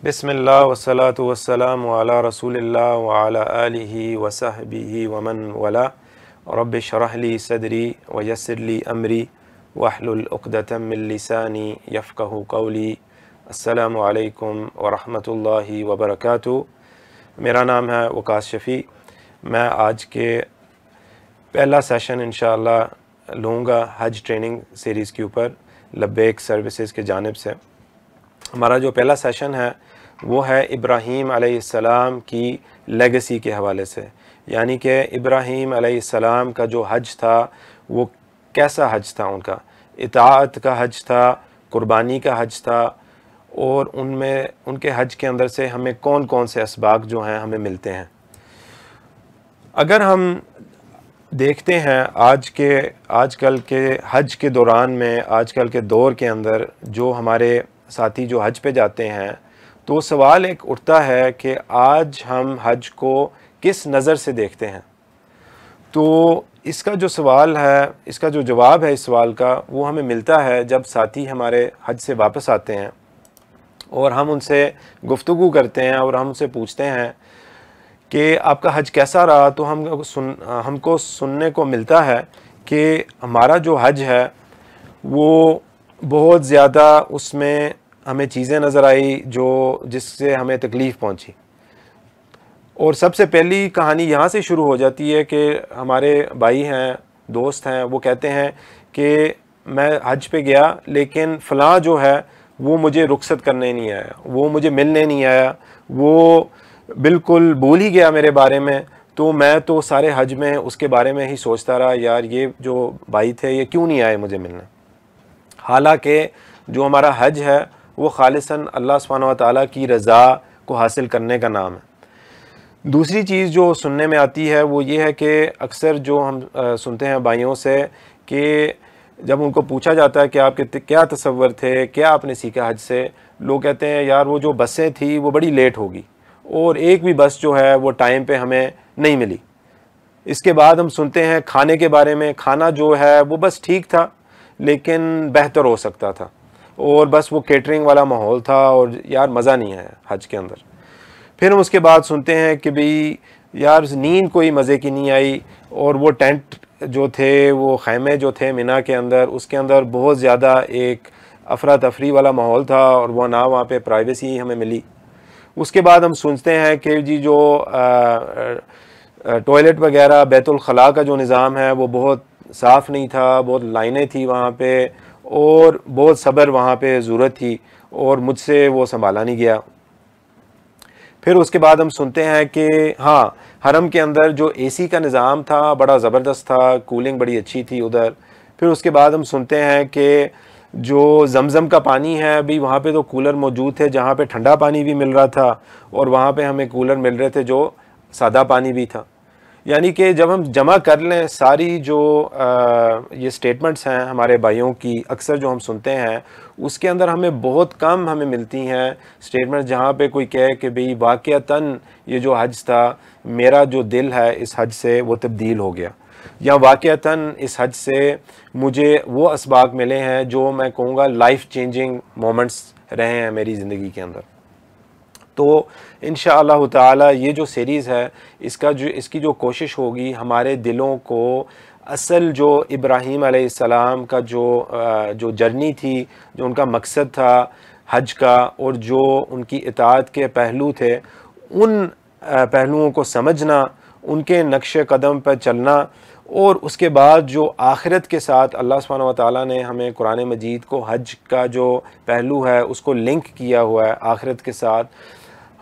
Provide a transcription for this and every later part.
بسم اللہ والصلاة والسلام علی رسول اللہ وعلی آلہ وصحبہ ومن ولا رب اشرح لی صدری ویسر لی امری واحلل عقدۃ من لسانی یفقہوا قولی۔ السلام علیکم ورحمۃ اللہ وبرکاتہ۔ میرا نام ہے وقاص شفیع۔ میں آج کے پہلا سیشن انشاءاللہ لوں گا حج ٹریننگ سیریز کے اوپر لبیک سروسز کے جانب سے۔ ہمارا جو پہلا سیشن ہے وہ ہے ابراہیم علیہ السلام کی لیگسی کے حوالے سے، یعنی کہ ابراہیم علیہ السلام کا جو حج تھا وہ کیسا حج تھا، ان کا اطاعت کا حج تھا، قربانی کا حج تھا، اور ان کے حج کے اندر سے ہمیں کون کون سے اسباق جو ہیں ہمیں ملتے ہیں۔ اگر ہم دیکھتے ہیں آج کل کے حج کے دوران میں، آج کل کے دور کے اندر جو ہمارے ساتھی جو حج پہ جاتے ہیں، تو سوال ایک اٹھتا ہے کہ آج ہم حج کو کس نظر سے دیکھتے ہیں۔ تو اس کا جو سوال ہے، اس کا جو جواب ہے اس سوال کا، وہ ہمیں ملتا ہے جب ساتھی ہمارے حج سے واپس آتے ہیں اور ہم ان سے گفتگو کرتے ہیں اور ہم ان سے پوچھتے ہیں کہ آپ کا حج کیسا رہا، تو ہم کو سننے کو ملتا ہے کہ ہمارا جو حج ہے وہ بہت زیادہ اس میں ہمیں چیزیں نظر آئی جس سے ہمیں تکلیف پہنچی۔ اور سب سے پہلی کہانی یہاں سے شروع ہو جاتی ہے کہ ہمارے بھائی ہیں، دوست ہیں، وہ کہتے ہیں کہ میں حج پہ گیا لیکن فلاں جو ہے وہ مجھے رخصت کرنے نہیں آیا، وہ مجھے ملنے نہیں آیا، وہ بالکل بھول ہی گیا میرے بارے میں، تو میں تو سارے حج میں اس کے بارے میں ہی سوچتا رہا، یار یہ جو بھائی تھے یہ کیوں نہیں آئے مجھے ملنے۔ حالانکہ جو ہمارا حج ہے وہ خالصاً اللہ سبحانہ و تعالیٰ کی رضا کو حاصل کرنے کا نام ہے۔ دوسری چیز جو سننے میں آتی ہے وہ یہ ہے کہ اکثر جو ہم سنتے ہیں بھائیوں سے کہ جب ان کو پوچھا جاتا ہے کہ آپ کے کیا تصور تھے، کیا آپ نے سیکھا حج سے، لوگ کہتے ہیں یار وہ جو بسیں تھیں وہ بڑی لیٹ ہوگی، اور ایک بھی بس جو ہے وہ ٹائم پہ ہمیں نہیں ملی۔ اس کے بعد ہم سنتے ہیں کھانے کے بارے میں، کھانا جو ہے وہ بس ٹھیک تھا لیکن بہتر ہو سکتا تھا، اور بس وہ کیٹرنگ والا ماحول تھا اور یار مزہ نہیں ہے حج کے اندر۔ پھر ہم اس کے بعد سنتے ہیں کہ بھئی یار نیند کوئی مزے کی نہیں آئی، اور وہ ٹینٹ جو تھے، وہ خیمے جو تھے مینا کے اندر، اس کے اندر بہت زیادہ ایک افراتفری والا ماحول تھا، اور وہ نہ وہاں پہ پرائیویسی ہمیں ملی۔ اس کے بعد ہم سنتے ہیں کہ جی جو ٹوائلٹ وغیرہ بیت الخلاء کا جو نظام ہے وہ بہت صاف نہیں تھا، بہت لائنیں تھی وہاں پہ، اور بہت صبر وہاں پہ ضرورت تھی، اور مجھ سے وہ سنبھالا نہیں گیا۔ پھر اس کے بعد ہم سنتے ہیں کہ ہاں حرم کے اندر جو اے سی کا نظام تھا بڑا زبردست تھا، کولنگ بڑی اچھی تھی ادھر۔ پھر اس کے بعد ہم سنتے ہیں کہ جو زمزم کا پانی ہے ابھی وہاں پہ تو کولر موجود تھے، جہاں پہ ٹھنڈا پانی بھی مل رہا تھا اور وہاں پہ ہمیں کولر مل رہے تھے جو سادہ پانی بھی تھا۔ یعنی کہ جب ہم جمع کر لیں ساری جو یہ سٹیٹمنٹس ہیں ہمارے بھائیوں کی، اکثر جو ہم سنتے ہیں اس کے اندر ہمیں بہت کم ہمیں ملتی ہیں سٹیٹمنٹ جہاں پہ کوئی کہے کہ بھئی واقعتاً یہ جو حج تھا، میرا جو دل ہے اس حج سے وہ تبدیل ہو گیا، یا واقعتاً اس حج سے مجھے وہ اسباق ملے ہیں جو میں کہوں گا لائف چینجنگ مومنٹس رہے ہیں میری زندگی کے اندر۔ تو انشاءاللہ تعالی یہ جو سیریز ہے اس کی جو کوشش ہوگی ہمارے دلوں کو اصل جو ابراہیم علیہ السلام کا جو جرنی تھی، جو ان کا مقصد تھا حج کا، اور جو ان کی اطاعت کے پہلو تھے، ان پہلوؤں کو سمجھنا، ان کے نقش قدم پر چلنا، اور اس کے بعد جو آخرت کے ساتھ اللہ سبحانہ و تعالیٰ نے ہمیں قرآن مجید کو حج کا جو پہلو ہے اس کو لنک کیا ہوا ہے آخرت کے ساتھ،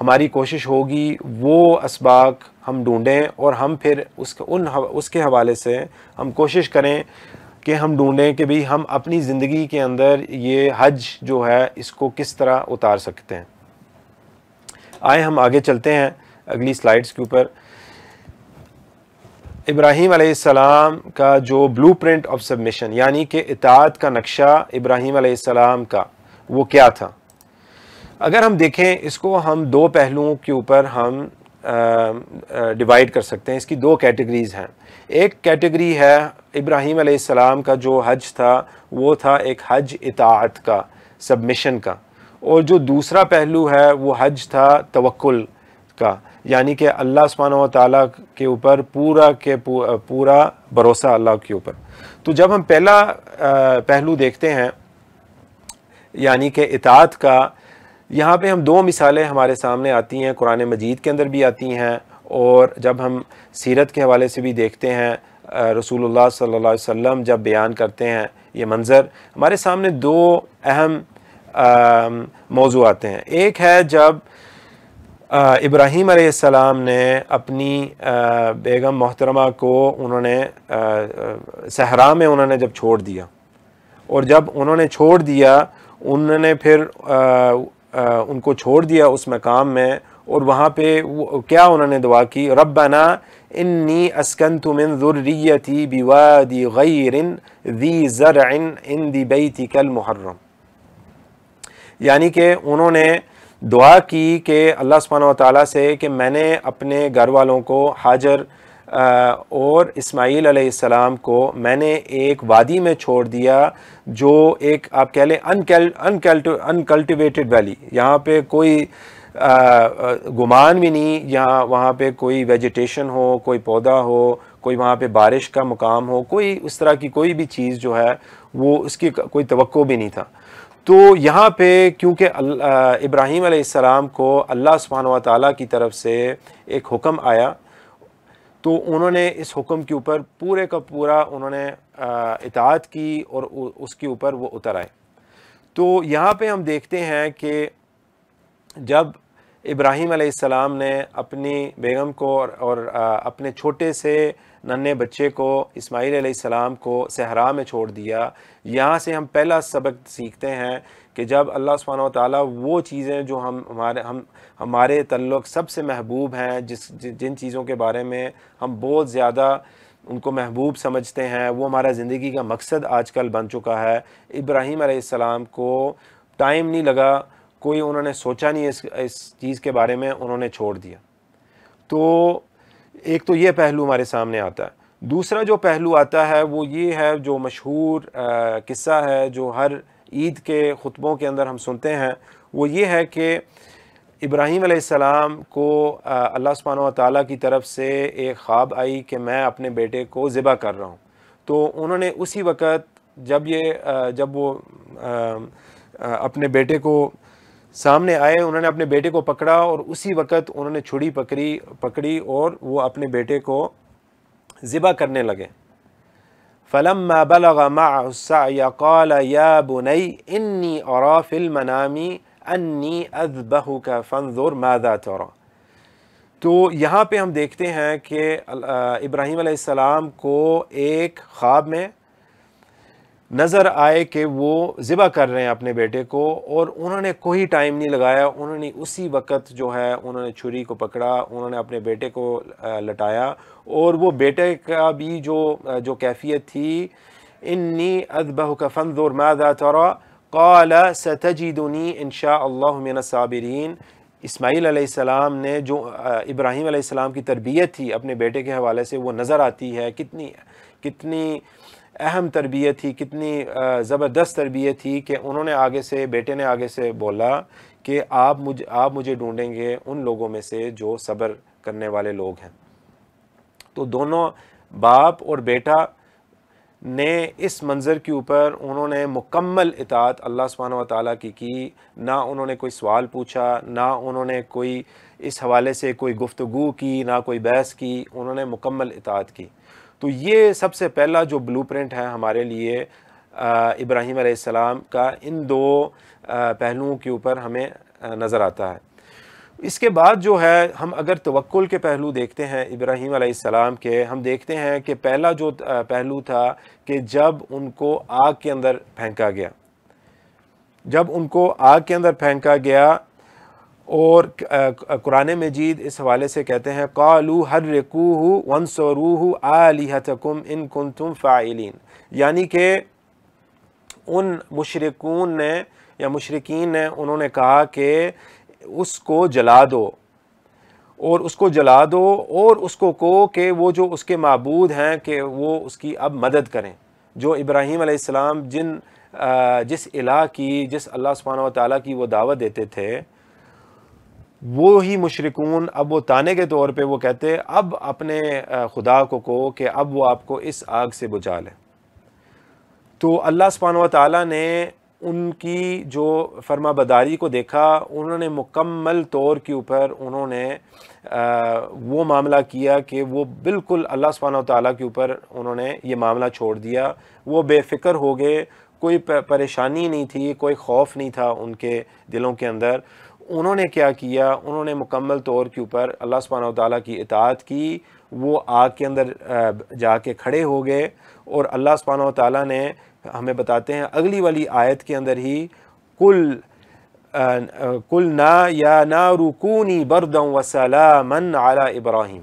ہماری کوشش ہوگی وہ اسباق ہم ڈھونڈیں، اور ہم پھر اس کے حوالے سے ہم کوشش کریں کہ ہم ڈھونڈیں کہ بھی ہم اپنی زندگی کے اندر یہ حج جو ہے اس کو کس طرح اتار سکتے ہیں۔ آئے ہم آگے چلتے ہیں اگلی سلائیڈز کے اوپر۔ ابراہیم علیہ السلام کا جو بلو پرنٹ آف سبمیشن، یعنی کہ اطاعت کا نقشہ ابراہیم علیہ السلام کا، وہ کیا تھا؟ اگر ہم دیکھیں اس کو ہم دو پہلوؤں کے اوپر ہم ڈیوائیڈ کر سکتے ہیں، اس کی دو کیٹیگریز ہیں۔ ایک کیٹیگری ہے ابراہیم علیہ السلام کا جو حج تھا وہ تھا ایک حج اطاعت کا، سبمیشن کا، اور جو دوسرا پہلو ہے وہ حج تھا توکل کا، یعنی کہ اللہ سبحانہ و تعالیٰ کے اوپر پورا بھروسہ اللہ کے اوپر۔ تو جب ہم پہلا پہلو دیکھتے ہیں یعنی کہ اطاعت کا، یہاں پہ ہم دو مثالیں ہمارے سامنے آتی ہیں، قرآن مجید کے اندر بھی آتی ہیں، اور جب ہم سیرت کے حوالے سے بھی دیکھتے ہیں، رسول اللہ صلی اللہ علیہ وسلم جب بیان کرتے ہیں یہ منظر، ہمارے سامنے دو اہم موضوع آتے ہیں۔ ایک ہے جب ابراہیم علیہ السلام نے اپنی بیگم محترمہ کو انہوں نے صحرا میں انہوں نے جب چھوڑ دیا، اور جب انہوں نے چھوڑ دیا، انہوں نے پھر ان کو چھوڑ دیا اس مقام میں، اور وہاں پہ کیا انہوں نے دعا کی، ربنا انی اسکنت من ذریتی بوادی غیر ذی زرع عند بیتک المحرم، یعنی کہ انہوں نے دعا کی کہ اللہ سبحانہ و تعالیٰ سے کہ میں نے اپنے گھر والوں کو، حاجر اور اسماعیل علیہ السلام کو میں نے ایک وادی میں چھوڑ دیا، جو ایک آپ کہہ لیں انکلٹیویٹڈ ویلی، یہاں پہ کوئی گمان بھی نہیں، یہاں وہاں پہ کوئی ویجیٹیشن ہو، کوئی پودا ہو، کوئی وہاں پہ بارش کا مقام ہو، کوئی اس طرح کی کوئی بھی چیز جو ہے وہ اس کی کوئی توقع بھی نہیں تھا۔ تو یہاں پہ کیونکہ ابراہیم علیہ السلام کو اللہ سبحانہ و تعالیٰ کی طرف سے ایک حکم آیا، تو انہوں نے اس حکم کے اوپر پورے کا پورا انہوں نے اطاعت کی، اور اس کے اوپر وہ اتر آئے۔ تو یہاں پہ ہم دیکھتے ہیں کہ جب ابراہیم علیہ السلام نے اپنی بیگم کو اور اپنے چھوٹے سے ننھے بچے کو اسماعیل علیہ السلام کو صحرا میں چھوڑ دیا، یہاں سے ہم پہلا سبق سیکھتے ہیں کہ جب اللہ سبحانہ و تعالیٰ وہ چیزیں جو ہمارے تعلق سب سے محبوب ہیں، جن چیزوں کے بارے میں ہم بہت زیادہ ان کو محبوب سمجھتے ہیں، وہ ہمارا زندگی کا مقصد آج کل بن چکا ہے، ابراہیم علیہ السلام کو ٹائم نہیں لگا، کوئی انہوں نے سوچا نہیں اس چیز کے بارے میں، انہوں نے چھوڑ دیا۔ تو ایک تو یہ پہلو ہمارے سامنے آتا ہے۔ دوسرا جو پہلو آتا ہے وہ یہ ہے، جو مشہور قصہ ہے جو ہر عید کے خطبوں کے اندر ہم سنتے ہیں، وہ یہ ہے کہ ابراہیم علیہ السلام کو اللہ سبحانہ و تعالیٰ کی طرف سے ایک خواب آئی کہ میں اپنے بیٹے کو ذبح کر رہا ہوں۔ تو انہوں نے اسی وقت جب وہ اپنے بیٹے کو سامنے آئے، انہوں نے اپنے بیٹے کو پکڑا، اور اسی وقت انہوں نے چھری پکڑی اور وہ اپنے بیٹے کو ذبح کرنے لگے۔ فلما بلغ معه السعي قال يا بني اني ارى في المنام اني اذبحك فانظر ماذا ترى۔ تو یہاں پہ ہم دیکھتے ہیں کہ ابراہیم علیہ السلام کو ایک خواب میں نظر آئے کہ وہ ذبح کر رہے ہیں اپنے بیٹے کو، اور انہوں نے کوئی ٹائم نہیں لگایا، انہوں نے اسی وقت جو ہے انہوں نے چھری کو پکڑا، انہوں نے اپنے بیٹے کو لٹایا، اور وہ بیٹے کا بھی جو کیفیت تھی، انی اذبحک فانظر ماذا ترى قال ستجدنی ان شاء اللہ من الصابرین۔ اسماعیل علیہ السلام نے جو ابراہیم علیہ السلام کی تربیت تھی اپنے بیٹے کے حوالے سے، وہ نظر آتی ہے کتنی اہم تربیت تھی، کتنی زبردست تربیت تھی کہ انہوں نے بیٹے نے آگے سے بولا کہ آپ مجھے ڈھونڈیں گے ان لوگوں میں سے جو صبر کرنے والے لوگ ہیں۔ تو دونوں باپ اور بیٹا نے اس منظر کے اوپر انہوں نے مکمل اطاعت اللہ سبحانہ و تعالیٰ کی، نہ انہوں نے کوئی سوال پوچھا، نہ انہوں نے کوئی اس حوالے سے کوئی گفتگو کی، نہ کوئی بحث کی، انہوں نے مکمل اطاعت کی۔ تو یہ سب سے پہلا جو بلو پرنٹ ہے ہمارے لیے ابراہیم علیہ السلام کا، ان دو پہلوؤں کے اوپر ہمیں نظر آتا ہے۔ اس کے بعد جو ہے ہم اگر توکل کے پہلو دیکھتے ہیں ابراہیم علیہ السلام کے، ہم دیکھتے ہیں کہ پہلا جو پہلو تھا کہ جب ان کو آگ کے اندر پھینکا گیا، اور قرآن مجید اس حوالے سے کہتے ہیں قالوا حرقوه وانصروه آلہتکم ان کنتم فاعلین، یعنی کہ ان مشرکین نے انہوں نے کہا کہ اس کو جلا دو، اور اس کو کہو کہ وہ جو اس کے معبود ہیں کہ وہ اس کی اب مدد کریں، جو ابراہیم علیہ السلام جن جس الہ کی، جس اللہ سبحانہ و تعالیٰ کی وہ دعوت دیتے تھے، وہی مشرکون اب وہ تانے کے طور پہ وہ کہتے اب اپنے خدا کو کہو کہ اب وہ آپ کو اس آگ سے بجھا لے۔ تو اللہ سبحانہ و تعالیٰ نے ان کی جو فرما بداری کو دیکھا، انہوں نے مکمل طور کے اوپر انہوں نے وہ معاملہ کیا کہ وہ بالکل اللہ سبحانہ و تعالیٰ کے اوپر انہوں نے یہ معاملہ چھوڑ دیا، وہ بے فکر ہو گئے، کوئی پریشانی نہیں تھی، کوئی خوف نہیں تھا ان کے دلوں کے اندر۔ انہوں نے کیا کیا، انہوں نے مکمل طور کے اوپر اللہ سبحانہ و تعالیٰ کی اطاعت کی، وہ آگ کے اندر جا کے کھڑے ہو گئے، اور اللہ سبحانہ و تعالیٰ نے ہمیں بتاتے ہیں اگلی والی آیت کے اندر ہی قُلْنَا يَا نَارُ كُونِي بَرْدًا وَسَلَامًا عَلَىٰ ابراہیم۔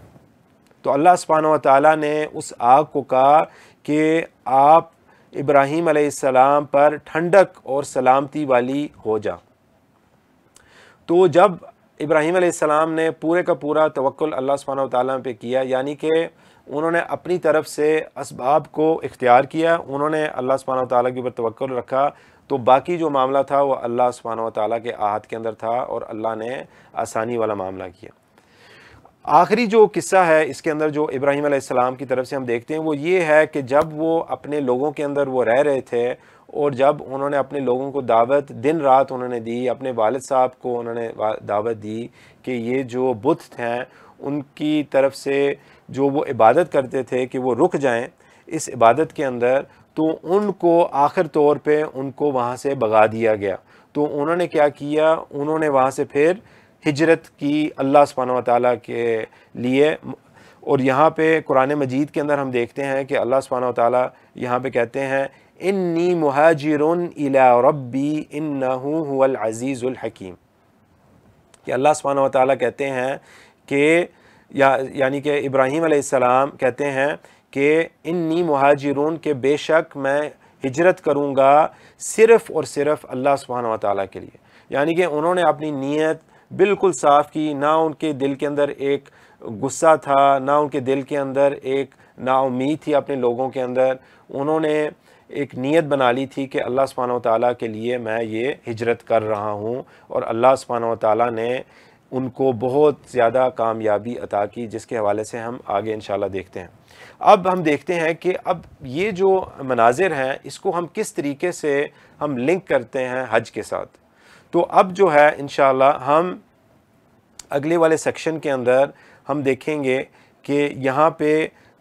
تو اللہ سبحانہ و تعالیٰ نے اس آگ کو کہا کہ آپ ابراہیم علیہ السلام پر ٹھنڈک اور سلامتی والی ہو جا۔ تو جب ابراہیم علیہ السلام نے پورے کا پورا توکل اللہ سبحانہ و تعالیٰ پہ کیا، یعنی کہ انہوں نے اپنی طرف سے اسباب کو اختیار کیا، انہوں نے اللہ سبحانہ و تعالیٰ کے اوپر توکل رکھا، تو باقی جو معاملہ تھا وہ اللہ سبحانہ و تعالیٰ کے ہاتھ کے اندر تھا، اور اللہ نے آسانی والا معاملہ کیا۔ آخری جو قصہ ہے اس کے اندر جو ابراہیم علیہ السلام کی طرف سے ہم دیکھتے ہیں وہ یہ ہے کہ جب وہ اپنے لوگوں کے اندر وہ رہ رہے تھے، اور جب انہوں نے اپنے لوگوں کو دعوت دن رات انہوں نے دی، اپنے والد صاحب کو انہوں نے دعوت دی کہ یہ جو بت ہیں ان کی طرف سے جو وہ عبادت کرتے تھے کہ وہ رک جائیں اس عبادت کے اندر، تو ان کو آخر طور پہ ان کو وہاں سے بھگا دیا گیا۔ تو انہوں نے کیا کیا، انہوں نے وہاں سے پھر ہجرت کی اللہ سبحانہ و تعالیٰ کے لیے۔ اور یہاں پہ قرآن مجید کے اندر ہم دیکھتے ہیں کہ اللہ سبحانہ و تعالیٰ یہاں پہ کہتے ہیں انی مہاجرن الی ربی انہ هو العزیز الحکیم، کہ اللہ سبحانہ و تعالیٰ کہتے ہیں کہ یعنی کہ ابراہیم علیہ السلام کہتے ہیں کہ انی مہاجرون، کہ بے شک میں ہجرت کروں گا صرف اور صرف اللہ سبحانہ و تعالیٰ کے لیے۔ یعنی کہ انہوں نے اپنی نیت بالکل صاف کی، نہ ان کے دل کے اندر ایک غصہ تھا، نہ ان کے دل کے اندر ایک نا امید تھی اپنے لوگوں کے اندر۔ انہوں نے ایک نیت بنا لی تھی کہ اللہ سبحانہ و تعالیٰ کے لیے میں یہ ہجرت کر رہا ہوں، اور اللہ سبحانہ و تعالیٰ نے ان کو بہت زیادہ کامیابی عطا کی، جس کے حوالے سے ہم آگے انشاءاللہ دیکھتے ہیں۔ اب ہم دیکھتے ہیں کہ اب یہ جو مناظر ہیں اس کو ہم کس طریقے سے ہم لنک کرتے ہیں حج کے ساتھ۔ تو اب جو ہے انشاءاللہ ہم اگلے والے سیکشن کے اندر ہم دیکھیں گے کہ یہاں پہ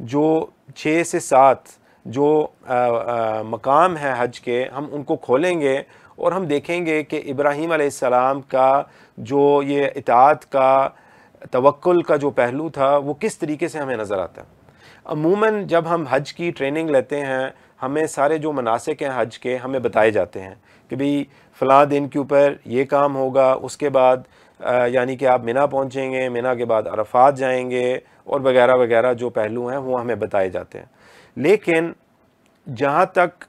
جو 6 سے 7 جو مقام ہے حج کے، ہم ان کو کھولیں گے، اور ہم دیکھیں گے کہ ابراہیم علیہ السلام کا جو یہ اطاعت کا توکل کا جو پہلو تھا وہ کس طریقے سے ہمیں نظر آتا ہے۔ عموماً جب ہم حج کی ٹریننگ لیتے ہیں، ہمیں سارے جو مناسک ہیں حج کے ہمیں بتائے جاتے ہیں کہ بھئی فلاں دن کے اوپر یہ کام ہوگا، اس کے بعد یعنی کہ آپ منی پہنچیں گے، منی کے بعد عرفات جائیں گے، اور وغیرہ وغیرہ جو پہلو ہیں وہ ہمیں بتائے جاتے ہیں۔ لیکن جہاں تک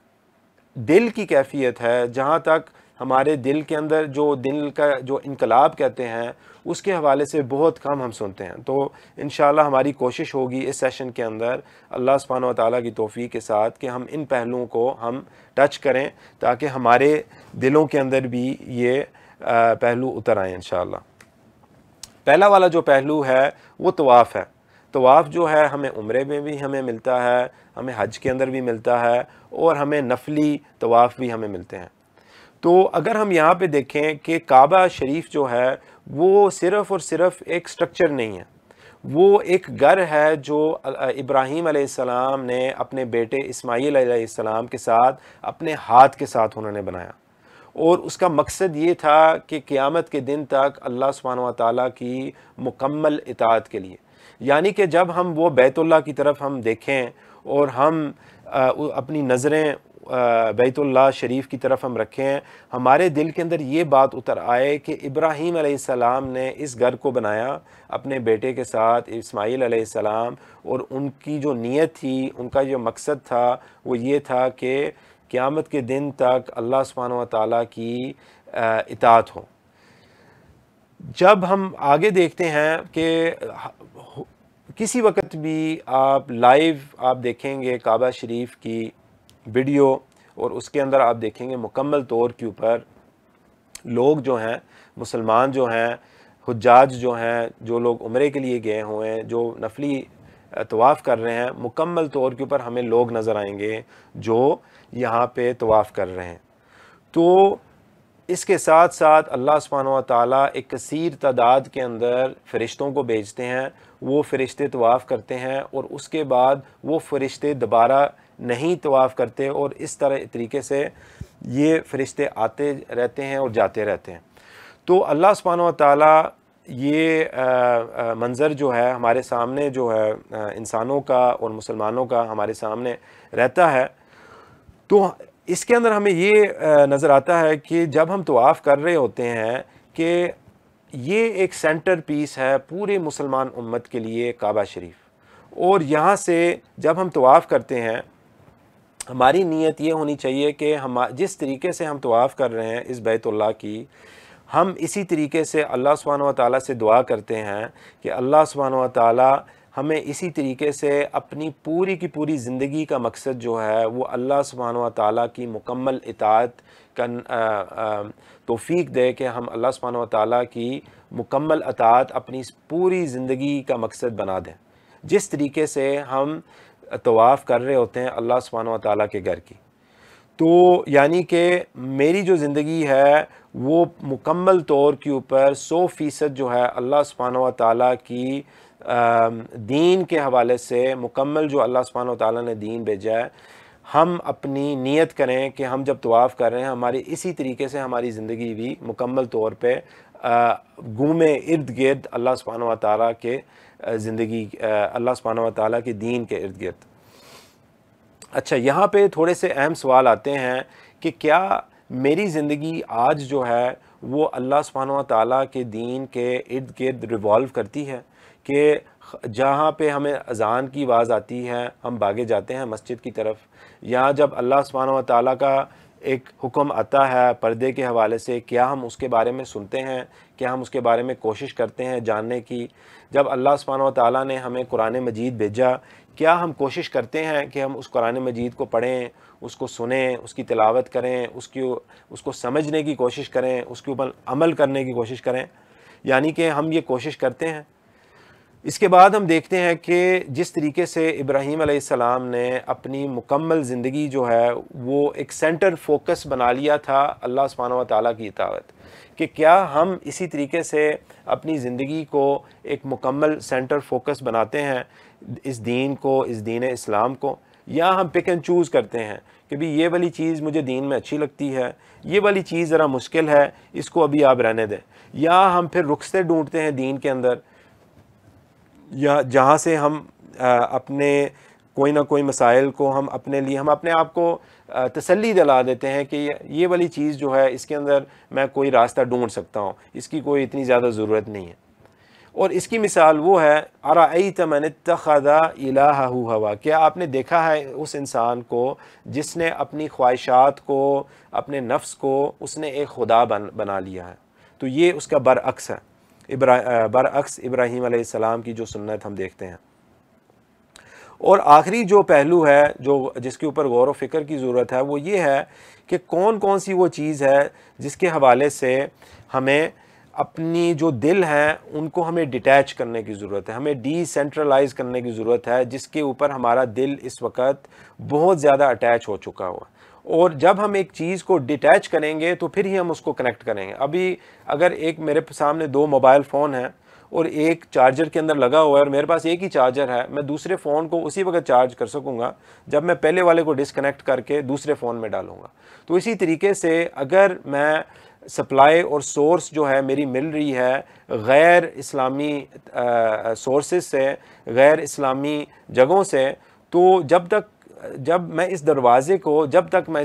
دل کی کیفیت ہے، جہاں تک ہمارے دل کے اندر جو دل کا جو انقلاب کہتے ہیں، اس کے حوالے سے بہت کم ہم سنتے ہیں۔ تو انشاءاللہ ہماری کوشش ہوگی اس سیشن کے اندر اللہ سبحانہ و تعالیٰ کی توفیق کے ساتھ کہ ہم ان پہلوؤں کو ہم ٹچ کریں، تاکہ ہمارے دلوں کے اندر بھی یہ پہلو اتر آئیں انشاءاللہ۔ پہلا والا جو پہلو ہے وہ طواف ہے۔ طواف جو ہے ہمیں عمرے میں بھی ہمیں ملتا ہے، ہمیں حج کے اندر بھی ملتا ہے، اور ہمیں نفلی طواف بھی ہمیں ملتے ہیں۔ تو اگر ہم یہاں پہ دیکھیں کہ کعبہ شریف جو ہے وہ صرف اور صرف ایک سٹرکچر نہیں ہے، وہ ایک گھر ہے جو ابراہیم علیہ السلام نے اپنے بیٹے اسماعیل علیہ السلام کے ساتھ اپنے ہاتھ کے ساتھ انہوں نے بنایا، اور اس کا مقصد یہ تھا کہ قیامت کے دن تک اللہ سبحانہ و تعالیٰ کی مکمل اطاعت کے لیے۔ یعنی کہ جب ہم وہ بیت اللہ کی طرف ہم دیکھیں اور ہم اپنی نظریں بیت اللہ شریف کی طرف ہم رکھیں، ہمارے دل کے اندر یہ بات اتر آئے کہ ابراہیم علیہ السلام نے اس گھر کو بنایا اپنے بیٹے کے ساتھ اسماعیل علیہ السلام، اور ان کی جو نیت تھی، ان کا جو مقصد تھا وہ یہ تھا کہ قیامت کے دن تک اللہ سبحانہ و تعالیٰ کی اطاعت ہو۔ جب ہم آگے دیکھتے ہیں کہ کسی وقت بھی آپ لائیو آپ دیکھیں گے کعبہ شریف کی ویڈیو، اور اس کے اندر آپ دیکھیں گے مکمل طور کے اوپر لوگ جو ہیں، مسلمان جو ہیں، حجاج جو ہیں، جو لوگ عمرے کے لیے گئے ہوئے ہیں، جو نفلی طواف کر رہے ہیں، مکمل طور کے اوپر ہمیں لوگ نظر آئیں گے جو یہاں پہ طواف کر رہے ہیں۔ تو اس کے ساتھ ساتھ اللہ سبحانہ و تعالیٰ ایک کثیر تعداد کے اندر فرشتوں کو بھیجتے ہیں، وہ فرشتے طواف کرتے ہیں، اور اس کے بعد وہ فرشتے دوبارہ نہیں طواف کرتے، اور اس طریقے سے یہ فرشتے آتے رہتے ہیں اور جاتے رہتے ہیں۔ تو اللہ سبحانہ و تعالیٰ یہ منظر جو ہے ہمارے سامنے جو ہے انسانوں کا اور مسلمانوں کا ہمارے سامنے رہتا ہے، تو اس کے اندر ہمیں یہ نظر آتا ہے کہ جب ہم طواف کر رہے ہوتے ہیں کہ یہ ایک سینٹر پیس ہے پورے مسلمان امت کے لیے کعبہ شریف، اور یہاں سے جب ہم طواف کرتے ہیں ہماری نیت یہ ہونی چاہیے کہ ہم جس طریقے سے ہم طواف کر رہے ہیں اس بیت اللہ کی، ہم اسی طریقے سے اللہ سبحانہ و تعالیٰ سے دعا کرتے ہیں کہ اللہ سبحانہ و تعالیٰ ہمیں اسی طریقے سے اپنی پوری کی پوری زندگی کا مقصد جو ہے وہ اللہ سبحانہ و تعالیٰ کی مکمل اطاعت کا توفیق دے، کہ ہم اللہ سبحانہ و تعالیٰ کی مکمل اطاعت اپنی پوری زندگی کا مقصد بنا دیں، جس طریقے سے ہم طواف کر رہے ہوتے ہیں اللہ سبحانہ و تعالیٰ کے گھر کی۔ تو یعنی کہ میری جو زندگی ہے وہ مکمل طور کے اوپر 100% جو ہے اللہ سبحانہ و تعالیٰ کی دین کے حوالے سے مکمل، جو اللہ سبحانہ و تعالیٰ نے دین بھیجا ہے، ہم اپنی نیت کریں کہ ہم جب طواف کر رہے ہیں ہماری اسی طریقے سے ہماری زندگی بھی مکمل طور پہ گھومے ارد گرد اللہ سبحانہ و تعالیٰ کے زندگی، اللہ سبحانہ و تعالیٰ کے دین کے ارد گرد۔ اچھا، یہاں پہ تھوڑے سے اہم سوال آتے ہیں کہ کیا میری زندگی آج جو ہے وہ اللہ سبحانہ و تعالیٰ کے دین کے ارد گرد ریوالو کرتی ہے، کہ جہاں پہ ہمیں اذان کی آواز آتی ہے ہم بھاگے جاتے ہیں مسجد کی طرف، یا جب اللہ سبحانہ و تعالیٰ کا ایک حکم آتا ہے پردے کے حوالے سے، کیا ہم اس کے بارے میں سنتے ہیں، کیا ہم اس کے بارے میں کوشش کرتے ہیں جاننے کی؟ جب اللہ سبحانہ و تعالیٰ نے ہمیں قرآن مجید بھیجا، کیا ہم کوشش کرتے ہیں کہ ہم اس قرآن مجید کو پڑھیں، اس کو سنیں، اس کی تلاوت کریں، اس کو سمجھنے کی کوشش کریں، اس کے اوپر عمل کرنے کی کوشش کریں؟ یعنی کہ ہم یہ کوشش کرتے ہیں۔ اس کے بعد ہم دیکھتے ہیں کہ جس طریقے سے ابراہیم علیہ السلام نے اپنی مکمل زندگی جو ہے وہ ایک سینٹر فوکس بنا لیا تھا اللہ سبحانہ و تعالیٰ کی اطاعت، کہ کیا ہم اسی طریقے سے اپنی زندگی کو ایک مکمل سینٹر فوکس بناتے ہیں اس دین کو، اس دین اسلام کو، یا ہم پک اینڈ چوز کرتے ہیں کہ بھی یہ والی چیز مجھے دین میں اچھی لگتی ہے، یہ والی چیز ذرا مشکل ہے، اس کو ابھی آپ رہنے دیں، یا ہم پھر رخصتیں ڈھونڈتے ہیں دین کے اندر، یا جہاں سے ہم اپنے کوئی نہ کوئی مسائل کو ہم اپنے آپ کو تسلی دلا دیتے ہیں کہ یہ والی چیز جو ہے اس کے اندر میں کوئی راستہ ڈھونڈ سکتا ہوں، اس کی کوئی اتنی زیادہ ضرورت نہیں ہے۔ اور اس کی مثال وہ ہے ارأیت من اتخذ الہہ ہوا، کیا آپ نے دیکھا ہے اس انسان کو جس نے اپنی خواہشات کو، اپنے نفس کو اس نے ایک خدا بنا لیا ہے؟ تو یہ اس کا برعکس ہے، برعکس ابراہیم علیہ السلام کی جو سنت ہم دیکھتے ہیں۔ اور آخری جو پہلو ہے جس کے اوپر غور و فکر کی ضرورت ہے وہ یہ ہے کہ کون سی وہ چیز ہے جس کے حوالے سے ہمیں اپنی جو دل ہیں ان کو ہمیں ڈیٹیچ کرنے کی ضرورت ہے، ہمیں ڈی سینٹرلائز کرنے کی ضرورت ہے، جس کے اوپر ہمارا دل اس وقت بہت زیادہ اٹیچ ہو چکا ہوا۔ اور جب ہم ایک چیز کو ڈیٹیچ کریں گے تو پھر ہی ہم اس کو کنیکٹ کریں گے۔ ابھی اگر ایک میرے سامنے 2 موبائل فون ہیں اور ایک چارجر کے اندر لگا ہوا ہے اور میرے پاس ایک ہی چارجر ہے، میں دوسرے فون کو اسی وقت چارج کر سکوں گا جب میں پہلے والے کو ڈسکنیکٹ کر کے دوسرے فون میں ڈالوں گا۔ تو اسی طریقے سے اگر میں سپلائی اور سورس جو ہے میری مل رہی ہے غیر اسلامی سورسز سے، غیر اسلامی جگہوں سے، تو جب تک میں اس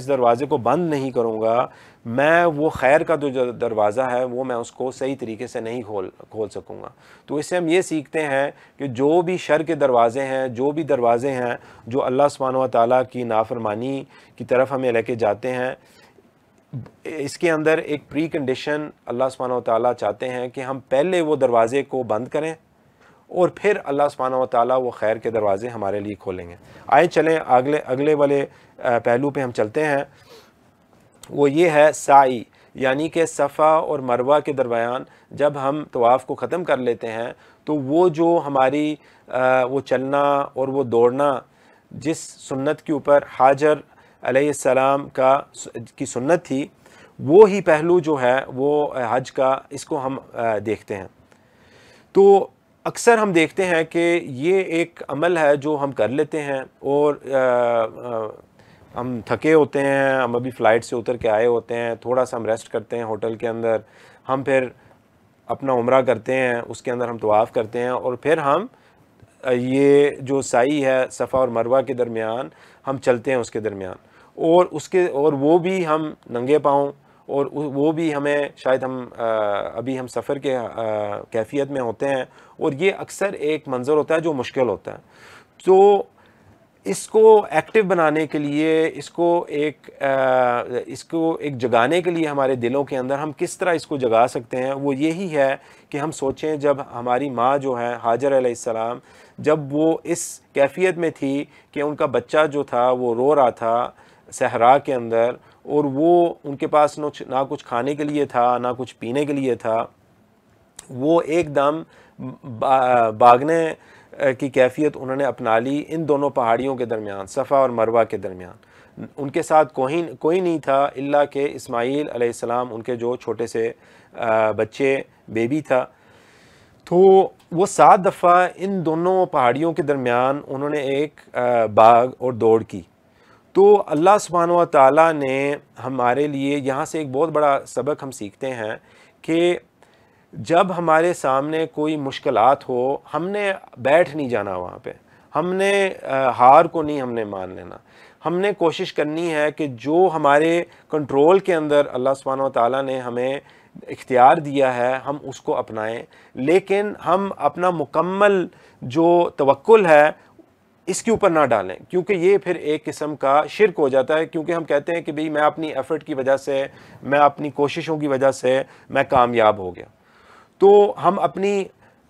دروازے کو بند نہیں کروں گا، میں وہ خیر کا جو دروازہ ہے وہ میں اس کو صحیح طریقے سے نہیں کھول سکوں گا۔ تو اس سے ہم یہ سیکھتے ہیں کہ جو بھی شر کے دروازے ہیں، جو بھی دروازے ہیں جو اللہ سبحانہ و تعالیٰ کی نافرمانی کی طرف ہمیں لے کے جاتے ہیں، اس کے اندر ایک پری کنڈیشن اللہ سبحانہ و تعالیٰ چاہتے ہیں کہ ہم پہلے وہ دروازے کو بند کریں اور پھر اللہ سبحانہ و تعالیٰ وہ خیر کے دروازے ہمارے لیے کھولیں گے۔ آئیں چلیں اگلے والے پہلو پہ ہم چلتے ہیں، وہ یہ ہے سعی، یعنی کہ صفا اور مروہ کے درمیان جب ہم طواف کو ختم کر لیتے ہیں تو وہ جو ہماری وہ چلنا اور وہ دوڑنا جس سنت کے اوپر حاجر علیہ السلام کی سنت تھی، وہ ہی پہلو جو ہے وہ حج کا، اس کو ہم دیکھتے ہیں۔ تو اکثر ہم دیکھتے ہیں کہ یہ ایک عمل ہے جو ہم کر لیتے ہیں اور ہم تھکے ہوتے ہیں، ہم ابھی فلائٹ سے اتر کے آئے ہوتے ہیں، تھوڑا سا ہم ریسٹ کرتے ہیں ہوٹل کے اندر، ہم پھر اپنا عمرہ کرتے ہیں، اس کے اندر ہم طواف کرتے ہیں، اور پھر ہم یہ جو سعی ہے صفا اور مروہ کے درمیان ہم چلتے ہیں اس کے درمیان، اور وہ بھی ہم ننگے پاؤں، اور وہ بھی ہمیں شاید ابھی ہم سفر کے کیفیت میں ہوتے ہیں، اور یہ اکثر ایک منظر ہوتا ہے جو مشکل ہوتا ہے۔ تو اس کو ایکٹیو بنانے کے لیے، اس کو ایک جگانے کے لیے ہمارے دلوں کے اندر ہم کس طرح اس کو جگا سکتے ہیں، وہ یہی ہے کہ ہم سوچیں جب ہماری ماں جو ہے حاجر علیہ السلام، جب وہ اس کیفیت میں تھی کہ ان کا بچہ جو تھا وہ رو رہا تھا صحرا کے اندر، اور وہ ان کے پاس نہ کچھ کھانے کے لیے تھا نہ کچھ پینے کے لیے تھا، وہ ایک دم بھاگنے کی کیفیت انہوں نے اپنا لی ان دونوں پہاڑیوں کے درمیان، صفا اور مروہ کے درمیان۔ ان کے ساتھ کوئی نہیں تھا الا کہ اسماعیل علیہ السلام، ان کے جو چھوٹے سے بچے بیبی تھا۔ تو وہ 7 دفعہ ان دونوں پہاڑیوں کے درمیان انہوں نے ایک بھاگ اور دوڑ کی۔ تو اللہ سبحانہ و تعالیٰ نے ہمارے لیے یہاں سے ایک بہت بڑا سبق ہم سیکھتے ہیں کہ جب ہمارے سامنے کوئی مشکلات ہو، ہم نے بیٹھ نہیں جانا وہاں پہ، ہم نے ہار کو نہیں ہم نے مان لینا، ہم نے کوشش کرنی ہے کہ جو ہمارے کنٹرول کے اندر اللہ سبحانہ و تعالیٰ نے ہمیں اختیار دیا ہے ہم اس کو اپنائیں، لیکن ہم اپنا مکمل جو توکل ہے اس کے اوپر نہ ڈالیں، کیونکہ یہ پھر ایک قسم کا شرک ہو جاتا ہے، کیونکہ ہم کہتے ہیں کہ بھئی میں اپنی ایفرٹ کی وجہ سے، میں اپنی کوششوں کی وجہ سے میں کامیاب ہو گیا۔ تو ہم اپنی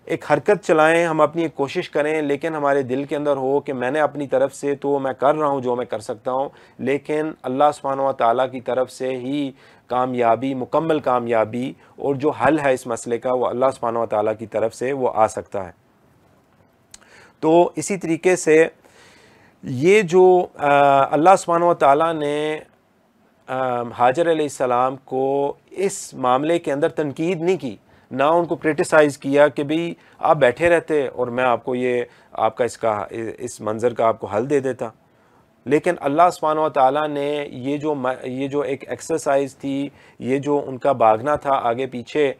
ایک حرکت چلائیں، ہم اپنی ایک کوشش کریں، لیکن ہمارے دل کے اندر ہو کہ میں نے اپنی طرف سے تو میں کر رہا ہوں جو میں کر سکتا ہوں، لیکن اللہ سبحانہ و تعالیٰ کی طرف سے ہی کامیابی، مکمل کامیابی اور جو حل ہے اس مسئلے کا وہ اللہ سبحانہ و تعالیٰ کی طرف سے وہ آ سکتا ہے۔ تو اسی طریقے سے یہ جو اللہ سبحانہ و تعالیٰ نے حاجر علیہ السلام کو اس معاملے کے اندر تنقید نہیں کی، نہ ان کو کرٹیسائز کیا کہ بھئی آپ بیٹھے رہتے اور میں آپ کو آپ کا اس منظر کا آپ کو حل دے دیتا، لیکن اللہ سبحانہ و تعالیٰ نے یہ جو ایک ایکسرسائز تھی، یہ جو ان کا بھاگنا تھا آگے پیچھے،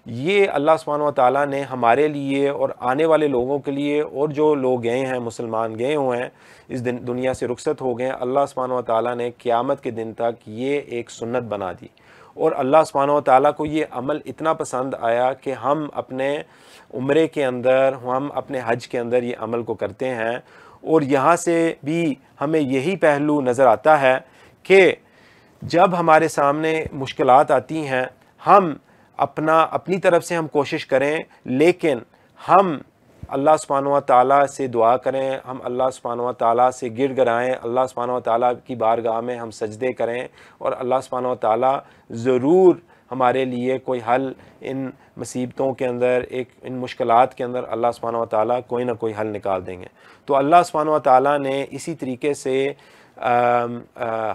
یہ اللہ سبحانہ و تعالیٰ نے ہمارے لیے اور آنے والے لوگوں کے لیے، اور جو لوگ گئے ہیں، مسلمان گئے ہوئے ہیں، اس دنیا سے رخصت ہو گئے ہیں، اللہ سبحانہ و تعالیٰ نے قیامت کے دن تک یہ ایک سنت بنا دی، اور اللہ سبحانہ و تعالیٰ کو یہ عمل اتنا پسند آیا کہ ہم اپنے عمرے کے اندر، ہم اپنے حج کے اندر یہ عمل کو کرتے ہیں۔ اور یہاں سے بھی ہمیں یہی پہلو نظر آتا ہے کہ جب ہمارے سامنے مشکلات آتی ہیں، ہم اپنی طرف سے ہم کوشش کریں، لیکن ہم اللہ سبحانہ و تعالیٰ سے دعا کریں، ہم اللہ سبحانہ و تعالیٰ سے گڑ گڑائیں، اللہ سبحانہ و تعالیٰ کی بارگاہ میں ہم سجدے کریں، اور اللہ سبحانہ و تعالیٰ ضرور ہمارے لیے کوئی حل ان مصیبتوں کے اندر، ان مشکلات کے اندر اللہ سبحانہ و تعالیٰ کوئی نہ کوئی حل نکال دیں گے۔ تو اللہ سبحانہ و تعالیٰ نے اسی طریقے سے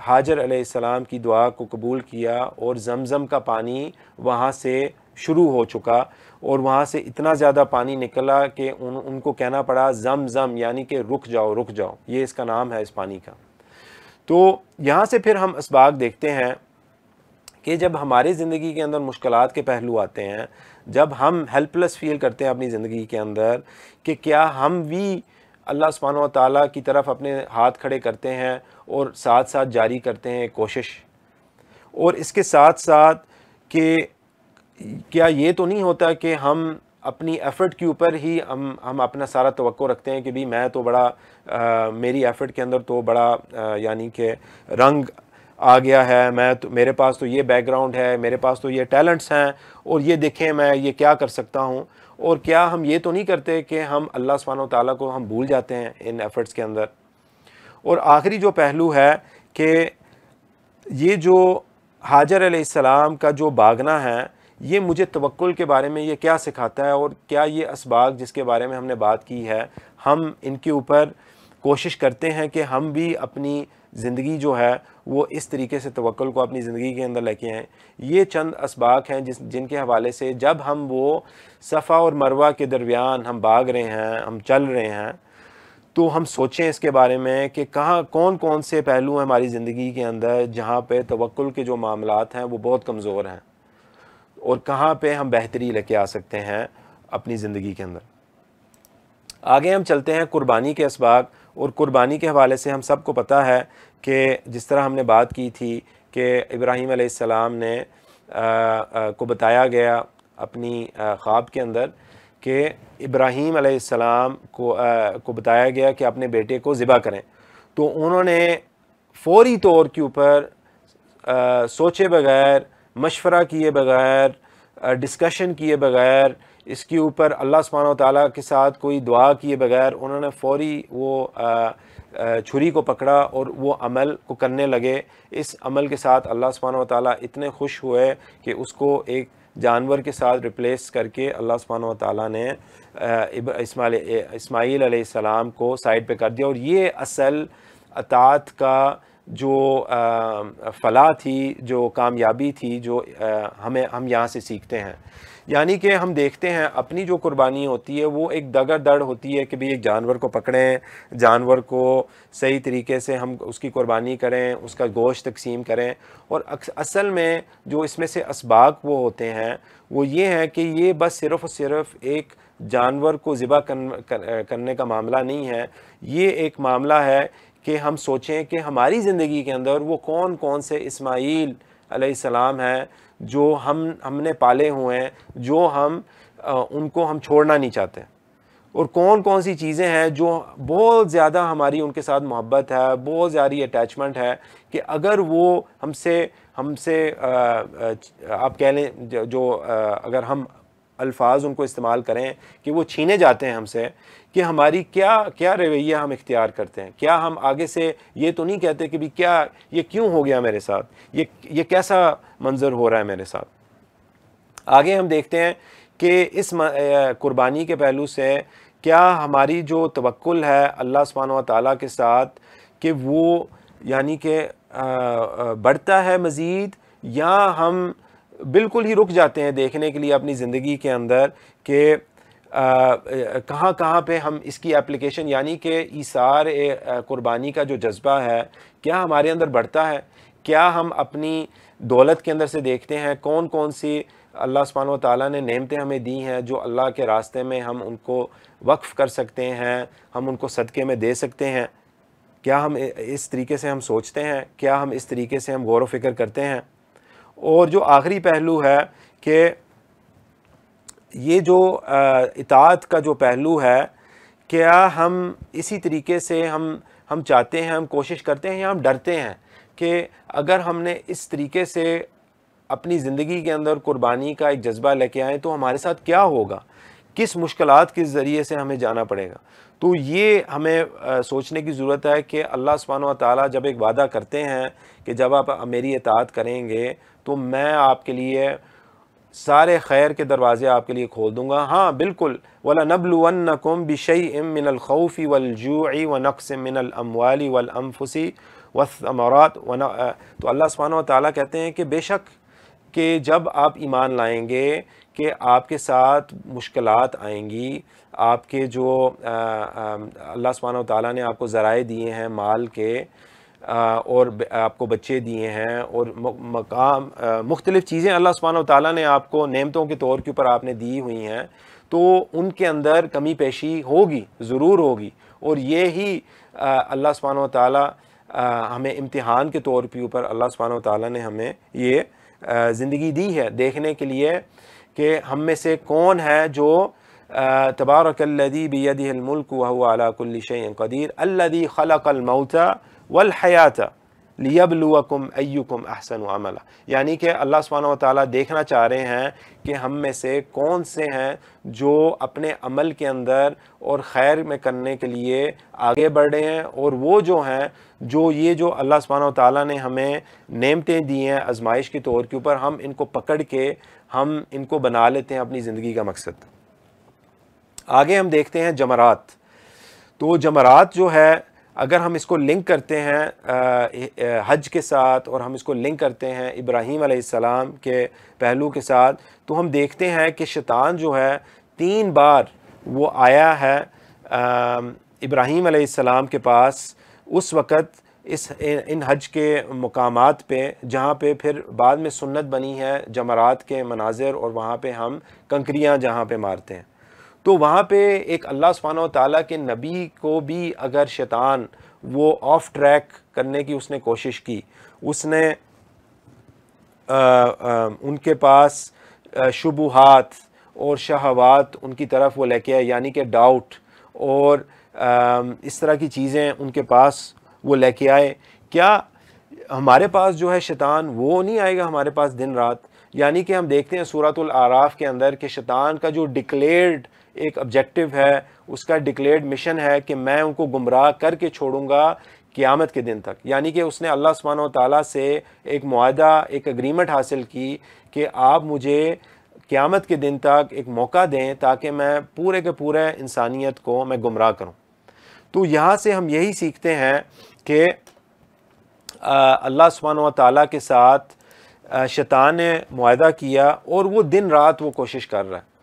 حاجر علیہ السلام کی دعا کو قبول کیا، اور زمزم کا پانی وہاں سے شروع ہو چکا، اور وہاں سے اتنا زیادہ پانی نکلا کہ ان کو کہنا پڑا زمزم، یعنی کہ رک جاؤ رک جاؤ، یہ اس کا نام ہے اس پانی کا۔ تو یہاں سے پھر ہم اسباق دیکھتے ہیں کہ جب ہماری زندگی کے اندر مشکلات کے پہلو آتے ہیں، جب ہم ہیلپ لیس فیل کرتے ہیں اپنی زندگی کے اندر کہ کیا ہم بھی اللہ سبحانہ و تعالیٰ کی طرف اپنے ہاتھ کھڑے کرتے ہیں اور ساتھ ساتھ جاری کرتے ہیں کوشش، اور اس کے ساتھ ساتھ کہ کیا یہ تو نہیں ہوتا کہ ہم اپنی ایفرٹ کے اوپر ہی ہم اپنا سارا توقع رکھتے ہیں کہ بھی میں تو بڑا میری ایفرٹ کے اندر تو بڑا یعنی کہ رنگ آ گیا ہے، میرے پاس تو یہ بیک گراؤنڈ ہے، میرے پاس تو یہ ٹیلنٹس ہیں، اور یہ دیکھیں میں یہ کیا کر سکتا ہوں. اور کیا ہم یہ تو نہیں کرتے کہ ہم اللہ سبحانہ و تعالیٰ کو ہم بھول جاتے ہیں ان ایفرٹس کے اندر. اور آخری جو پہلو ہے کہ یہ جو ہاجر علیہ السلام کا جو بھاگنا ہے، یہ مجھے توکل کے بارے میں یہ کیا سکھاتا ہے، اور کیا یہ اسباق جس کے بارے میں ہم نے بات کی ہے ہم ان کے اوپر کوشش کرتے ہیں کہ ہم بھی اپنی زندگی جو ہے وہ اس طریقے سے توکل کو اپنی زندگی کے اندر لے کے آئیں. یہ چند اسباق ہیں جن کے حوالے سے جب ہم وہ صفا اور مروہ کے درمیان ہم بھاگ رہے ہیں، ہم چل رہے ہیں، تو ہم سوچیں اس کے بارے میں کہ کون کون سے پہلو ہیں ہماری زندگی کے اندر جہاں پہ توکل کے جو معاملات ہیں وہ بہت کمزور ہیں، اور کہاں پہ ہم بہتری لے کے آ سکتے ہیں اپنی زندگی کے اندر. آگے ہم چلتے ہیں قربانی کے اسباق. اور قربانی کے حوالے سے ہم سب کو پتہ ہے کہ جس طرح ہم نے بات کی تھی کہ ابراہیم علیہ السلام نے کو بتایا گیا اپنی خواب کے اندر کہ ابراہیم علیہ السلام کو بتایا گیا کہ اپنے بیٹے کو ذبح کریں. تو انہوں نے فوری طور کے اوپر سوچے بغیر، مشورہ کیے بغیر، ڈسکشن کیے بغیر، اس کے اوپر اللہ سبحانہ و تعالیٰ کے ساتھ کوئی دعا کیے بغیر انہوں نے فوری وہ چھری کو پکڑا اور وہ عمل کو کرنے لگے. اس عمل کے ساتھ اللہ سبحانہ و تعالیٰ اتنے خوش ہوئے کہ اس کو ایک جانور کے ساتھ ریپلیس کر کے اللہ سبحانہ و تعالیٰ نے اسماعیل علیہ السلام کو سائڈ پہ کر دیا. اور یہ اصل اطاعت کا جو فلاح تھی، جو کامیابی تھی، جو ہم یہاں سے سیکھتے ہیں. یعنی کہ ہم دیکھتے ہیں اپنی جو قربانی ہوتی ہے وہ ایک دگڑ دڑ ہوتی ہے کہ بھی ایک جانور کو پکڑیں، جانور کو صحیح طریقے سے ہم اس کی قربانی کریں، اس کا گوشت تقسیم کریں. اور اصل میں جو اس میں سے اسباق وہ ہوتے ہیں وہ یہ ہیں کہ یہ بس صرف اور صرف ایک جانور کو ذبح کرنے کا معاملہ نہیں ہے. یہ ایک معاملہ ہے کہ ہم سوچیں کہ ہماری زندگی کے اندر وہ کون کون سے اسماعیل علیہ السلام ہیں جو ہم نے پالے ہوئے ہیں، جو ان کو ہم چھوڑنا نہیں چاہتے، اور کون کون سی چیزیں ہیں جو بہت زیادہ ہماری ان کے ساتھ محبت ہے، بہت زیادہ اٹیچمنٹ ہے کہ اگر وہ ہم سے آپ کہہ لیں جو اگر ہم الفاظ ان کو استعمال کریں کہ وہ چھینے جاتے ہیں ہم سے، کہ ہماری کیا رویہ ہم اختیار کرتے ہیں. کیا ہم آگے سے یہ تو نہیں کہتے کہ بھی کیا یہ کیوں ہو گیا میرے ساتھ، یہ کیسا منظر ہو رہا ہے میرے ساتھ. آگے ہم دیکھتے ہیں کہ اس قربانی کے پہلو سے کیا ہماری جو توکل ہے اللہ سبحانہ و تعالیٰ کے ساتھ کہ وہ یعنی کہ بڑھتا ہے مزید، یا ہم بالکل ہی رک جاتے ہیں دیکھنے کے لیے اپنی زندگی کے اندر کہ کہاں پہ ہم اس کی اپلیکیشن یعنی کہ ایثار قربانی کا جو جذبہ ہے کیا ہمارے اندر بڑھتا ہے. کیا ہم اپنی دولت کے اندر سے دیکھتے ہیں کون کون سی اللہ سبحانہ و تعالیٰ نے نعمتیں ہمیں دی ہیں جو اللہ کے راستے میں ہم ان کو وقف کر سکتے ہیں، ہم ان کو صدقے میں دے سکتے ہیں. کیا ہم اس طریقے سے ہم سوچتے ہیں؟ کیا ہم اس طریقے سے ہم غور و فکر کرتے ہیں؟ اور جو آخری پہلو ہے کہ یہ جو اطاعت کا جو پہلو ہے، کیا ہم اسی طریقے سے ہم چاہتے ہیں، ہم کوشش کرتے ہیں، یا ہم ڈرتے ہیں کہ اگر ہم نے اس طریقے سے اپنی زندگی کے اندر قربانی کا ایک جذبہ لے کے آئیں تو ہمارے ساتھ کیا ہوگا، کس مشکلات کے ذریعے سے ہمیں جانا پڑے گا. تو یہ ہمیں سوچنے کی ضرورت ہے کہ اللہ سبحانہ و تعالیٰ جب ایک وعدہ کرتے ہیں کہ جب آپ میری اطاعت کریں گے تو میں آپ کے لیے سارے خیر کے دروازے آپ کے لیے کھول دوں گا. ہاں بالکل، وَلَنَبْلُوَنَّكُمْ بِشَيْءٍ مِّنَ الْخَوْفِ وَالْجُوعِ وَنَقْصٍ مِّنَ الْأَمْوَالِ وَالْأَنفُسِ وَالثَّمَرَاتِ. تو اللہ سبحانہ و تعالیٰ کہتے ہیں کہ بے شک کہ جب آپ ایمان لائیں گے کہ آپ کے ساتھ مشکلات آئیں گی، آپ کے جو اللہ سبحانہ و تعالیٰ نے آپ کو ذرائع دیے ہیں مال کے، اور آپ کو بچے دیے ہیں، اور مقام مختلف چیزیں اللہ سبحانہ و تعالیٰ نے آپ کو نعمتوں کے طور کے اوپر آپ نے دی ہوئی ہیں، تو ان کے اندر کمی پیشی ہوگی، ضرور ہوگی. اور یہی اللہ سبحانہ و تعالیٰ ہمیں امتحان کے طور کے اوپر اللہ سبحانہ و تعالیٰ نے ہمیں یہ زندگی دی ہے دیکھنے کے لیے کہ ہم میں سے کون ہے جو تبارک الذی بیدہ الملک وہو علی کل شیء قدیر الذی خلق الموت والحیات. لیبلوکم ایکم احسن عملا، یعنی کہ اللہ سبحانہ و تعالیٰ دیکھنا چاہ رہے ہیں کہ ہم میں سے کون سے ہیں جو اپنے عمل کے اندر اور خیر میں کرنے کے لیے آگے بڑھ رہے ہیں، اور وہ جو ہیں جو یہ جو اللہ سبحانہ و تعالیٰ نے ہمیں نعمتیں دی ہیں آزمائش کے طور کے اوپر، ہم ان کو پکڑ کے ہم ان کو بنا لیتے ہیں اپنی زندگی کا مقصد۔ آگے ہم دیکھتے ہیں جمرات۔ تو جمرات جو ہے، اگر ہم اس کو لنک کرتے ہیں حج کے ساتھ، اور ہم اس کو لنک کرتے ہیں ابراہیم علیہ السلام کے پہلو کے ساتھ، تو ہم دیکھتے ہیں کہ شیطان جو ہے 3 بار وہ آیا ہے ابراہیم علیہ السلام کے پاس اس وقت ان حج کے مقامات پہ، جہاں پہ پھر بعد میں سنت بنی ہے جمرات کے مناظر، اور وہاں پہ ہم کنکریاں جہاں پہ مارتے ہیں۔ تو وہاں پہ ایک اللہ سبحانہ و تعالیٰ کے نبی کو بھی اگر شیطان وہ آف ٹریک کرنے کی اس نے کوشش کی، اس نے ان کے پاس شبہات اور شہوات ان کی طرف وہ لے کے آئے، یعنی کہ ڈاؤٹ اور اس طرح کی چیزیں ان کے پاس وہ لے کے آئے، کیا ہمارے پاس جو ہے شیطان وہ نہیں آئے گا ہمارے پاس دن رات؟ یعنی کہ ہم دیکھتے ہیں سورۃ الاعراف کے اندر کہ شیطان کا جو ڈکلیئرڈ ایک آبجیکٹو ہے، اس کا ڈکلیئرڈ مشن ہے کہ میں ان کو گمراہ کر کے چھوڑوں گا قیامت کے دن تک۔ یعنی کہ اس نے اللہ سبحانہ و تعالیٰ سے ایک معاہدہ، ایک اگریمنٹ حاصل کی کہ آپ مجھے قیامت کے دن تک ایک موقع دیں تاکہ میں پورے کے پورے انسانیت کو میں گمراہ کروں۔ تو یہاں سے ہم یہی سیکھتے ہیں کہ اللہ سبحانہ و تعالیٰ کے ساتھ شیطان نے معاہدہ کیا، اور وہ دن رات وہ کوشش کر رہا ہے۔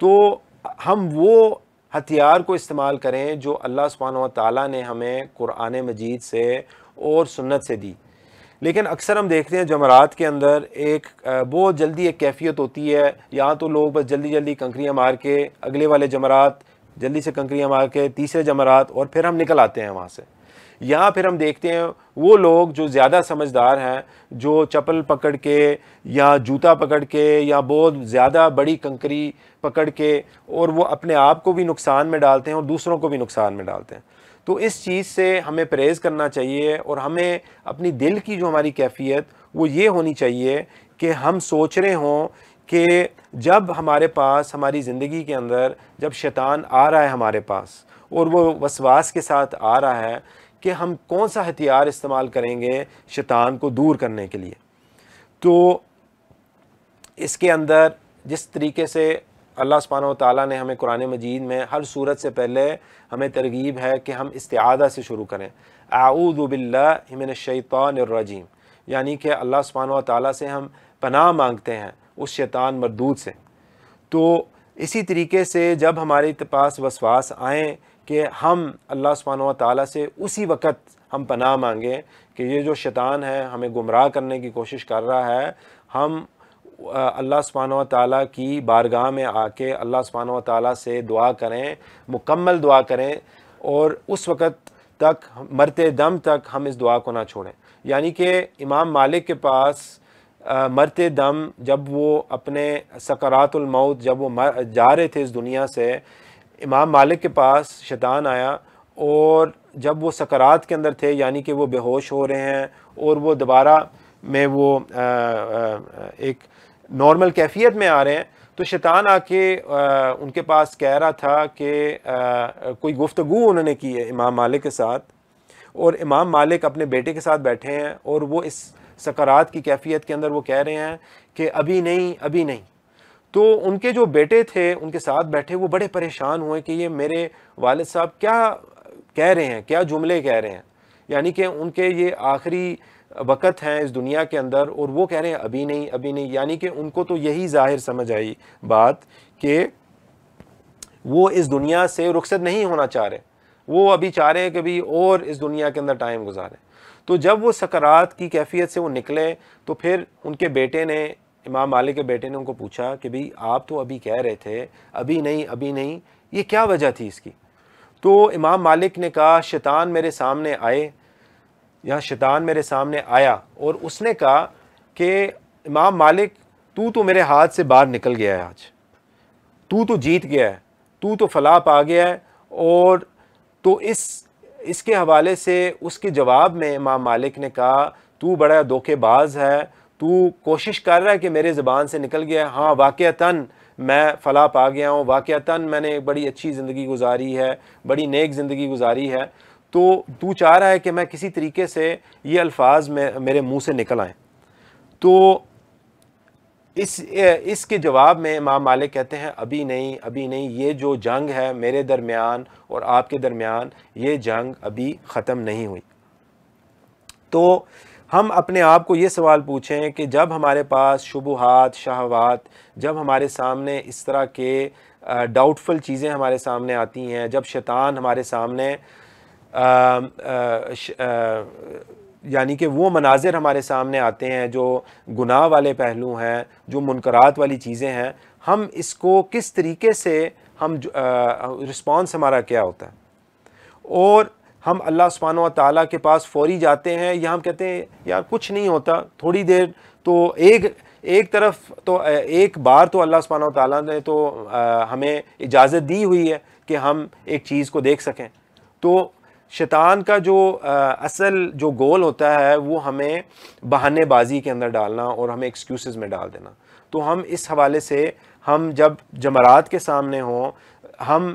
تو ہم وہ ہتھیار کو استعمال کریں جو اللہ سبحانہ و تعالیٰ نے ہمیں قرآن مجید سے اور سنت سے دی۔ لیکن اکثر ہم دیکھتے ہیں جمرات کے اندر ایک بہت جلدی ایک کیفیت ہوتی ہے، یہاں تو لوگ بس جلدی جلدی کنکریاں مار کے اگلے والے جمرات، جلدی سے کنکریاں مار کے تیسرے جمرات، اور پھر ہم نکل آتے ہیں وہاں سے۔ یہاں پھر ہم دیکھتے ہیں وہ لوگ جو زیادہ سمجھدار ہیں، جو چپل پکڑ کے یا جوتا پکڑ کے یا بہت زیادہ بڑی کنکری پکڑ کے، اور وہ اپنے آپ کو بھی نقصان میں ڈالتے ہیں اور دوسروں کو بھی نقصان میں ڈالتے ہیں۔ تو اس چیز سے ہمیں پرہیز کرنا چاہیے، اور ہمیں اپنی دل کی جو ہماری کیفیت وہ یہ ہونی چاہیے کہ ہم سوچ رہے ہوں کہ جب ہمارے پاس ہماری زندگی کے اندر جب شیطان آ رہا ہے ہمارے پاس، اور وہ وسواس کے ساتھ آ رہا ہے، کہ ہم کون سا ہتھیار استعمال کریں گے شیطان کو دور کرنے کے لیے۔ تو اس کے اندر جس طریقے سے اللہ سبحانہ و تعالیٰ نے ہمیں قرآن مجید میں ہر صورت سے پہلے ہمیں ترغیب ہے کہ ہم استعاذہ سے شروع کریں، اعوذ باللہ من الشیطان الرجیم، یعنی کہ اللہ سبحانہ و تعالیٰ سے ہم پناہ مانگتے ہیں اس شیطان مردود سے۔ تو اسی طریقے سے جب ہمارے پاس وسواس آئیں کہ ہم اللہ سبحانہ و تعالیٰ سے اسی وقت ہم پناہ مانگیں کہ یہ جو شیطان ہے ہمیں گمراہ کرنے کی کوشش کر رہا ہے، ہم اللہ سبحانہ و تعالیٰ کی بارگاہ میں آ کے اللہ سبحانہ و تعالیٰ سے دعا کریں، مکمل دعا کریں، اور اس وقت تک مرتے دم تک ہم اس دعا کو نہ چھوڑیں۔ یعنی کہ امام مالک کے پاس مرتے دم جب وہ اپنے سکرات الموت جب وہ جا رہے تھے اس دنیا سے، امام مالک کے پاس شیطان آیا، اور جب وہ سکرات کے اندر تھے، یعنی کہ وہ بے ہوش ہو رہے ہیں اور وہ دوبارہ میں وہ ایک نارمل کیفیت میں آ رہے ہیں، تو شیطان آ کے ان کے پاس کہہ رہا تھا کہ کوئی گفتگو انہوں نے کی ہے امام مالک کے ساتھ، اور امام مالک اپنے بیٹے کے ساتھ بیٹھے ہیں، اور وہ اس سکرات کی کیفیت کے اندر وہ کہہ رہے ہیں کہ ابھی نہیں، ابھی نہیں۔ تو ان کے جو بیٹے تھے ان کے ساتھ بیٹھے، وہ بڑے پریشان ہوئے کہ یہ میرے والد صاحب کیا کہہ رہے ہیں، کیا جملے کہہ رہے ہیں، یعنی کہ ان کے یہ آخری وقت ہیں اس دنیا کے اندر، اور وہ کہہ رہے ہیں ابھی نہیں، ابھی نہیں۔ یعنی کہ ان کو تو یہی ظاہر سمجھ آئی بات کہ وہ اس دنیا سے رخصت نہیں ہونا چاہ رہے، وہ ابھی چاہ رہے ہیں کہ بھی اور اس دنیا کے اندر ٹائم گزاریں۔ تو جب وہ سکرات کی کیفیت سے وہ نکلے، تو پھر ان کے بیٹے نے، امام مالک کے بیٹے نے ان کو پوچھا کہ بھئی آپ تو ابھی کہہ رہے تھے ابھی نہیں، ابھی نہیں، یہ کیا وجہ تھی اس کی؟ تو امام مالک نے کہا شیطان میرے سامنے آئے، یا شیطان میرے سامنے آیا، اور اس نے کہا کہ امام مالک تو میرے ہاتھ سے باہر نکل گیا ہے، آج تو جیت گیا ہے، تو فلاح پا گیا ہے، اور تو اس اس کے حوالے سے اس کے جواب میں امام مالک نے کہا تو بڑا دھوکے باز ہے، تو کوشش کر رہا ہے کہ میرے زبان سے نکل گیا، ہاں واقعتاً میں فلاں پا گیا ہوں، واقعتاً میں نے بڑی اچھی زندگی گزاری ہے، بڑی نیک زندگی گزاری ہے، تو چاہ رہا ہے کہ میں کسی طریقے سے یہ الفاظ میرے منہ سے نکل آئیں۔ تو اس کے جواب میں امام مالک کہتے ہیں ابھی نہیں، ابھی نہیں، یہ جو جنگ ہے میرے درمیان اور آپ کے درمیان، یہ جنگ ابھی ختم نہیں ہوئی۔ تو ہم اپنے آپ کو یہ سوال پوچھیں کہ جب ہمارے پاس شبہات، شہوات، جب ہمارے سامنے اس طرح کے ڈاؤٹ فل چیزیں ہمارے سامنے آتی ہیں، جب شیطان ہمارے سامنے یعنی کہ وہ مناظر ہمارے سامنے آتے ہیں جو گناہ والے پہلو ہیں، جو منکرات والی چیزیں ہیں، ہم اس کو کس طریقے سے ہم رسپانس ہمارا کیا ہوتا ہے؟ اور ہم اللہ سبحانہ و تعالیٰ کے پاس فوری جاتے ہیں یا ہم کہتے ہیں یار کچھ نہیں ہوتا، تھوڑی دیر تو ایک طرف تو ایک بار تو اللہ سبحانہ و تعالیٰ نے تو ہمیں اجازت دی ہوئی ہے کہ ہم ایک چیز کو دیکھ سکیں۔ تو شیطان کا جو اصل جو گول ہوتا ہے وہ ہمیں بہانے بازی کے اندر ڈالنا اور ہمیں ایکسکیوزز میں ڈال دینا۔ تو ہم اس حوالے سے ہم جب جمرات کے سامنے ہوں، ہم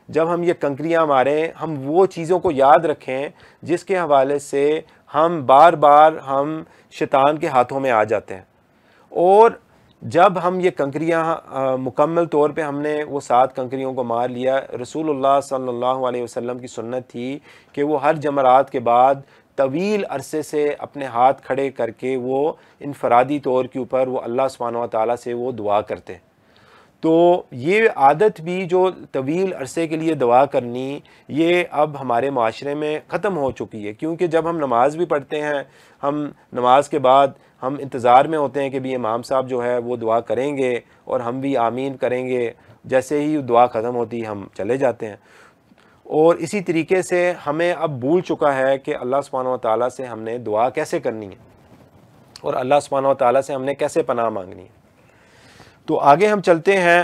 جب ہم یہ کنکریاں ماریں، ہم وہ چیزوں کو یاد رکھیں جس کے حوالے سے ہم بار بار ہم شیطان کے ہاتھوں میں آ جاتے ہیں۔ اور جب ہم یہ کنکریاں مکمل طور پہ ہم نے وہ 7 کنکریوں کو مار لیا، رسول اللہ صلی اللہ علیہ وسلم کی سنت تھی کہ وہ ہر جمرات کے بعد طویل عرصے سے اپنے ہاتھ کھڑے کر کے وہ انفرادی طور کے اوپر وہ اللہ سبحانہ و تعالیٰ سے وہ دعا کرتے۔ تو یہ عادت بھی جو طویل عرصے کے لیے دعا کرنی، یہ اب ہمارے معاشرے میں ختم ہو چکی ہے، کیونکہ جب ہم نماز بھی پڑھتے ہیں، ہم نماز کے بعد ہم انتظار میں ہوتے ہیں کہ بھی امام صاحب جو ہے وہ دعا کریں گے اور ہم بھی آمین کریں گے، جیسے ہی دعا ختم ہوتی ہم چلے جاتے ہیں۔ اور اسی طریقے سے ہمیں اب بھول چکا ہے کہ اللہ سبحانہ و تعالیٰ سے ہم نے دعا کیسے کرنی ہے اور اللہ سبحانہ و تعالیٰ سے ہم نے کیسے پناہ مانگنی ہے۔ تو آگے ہم چلتے ہیں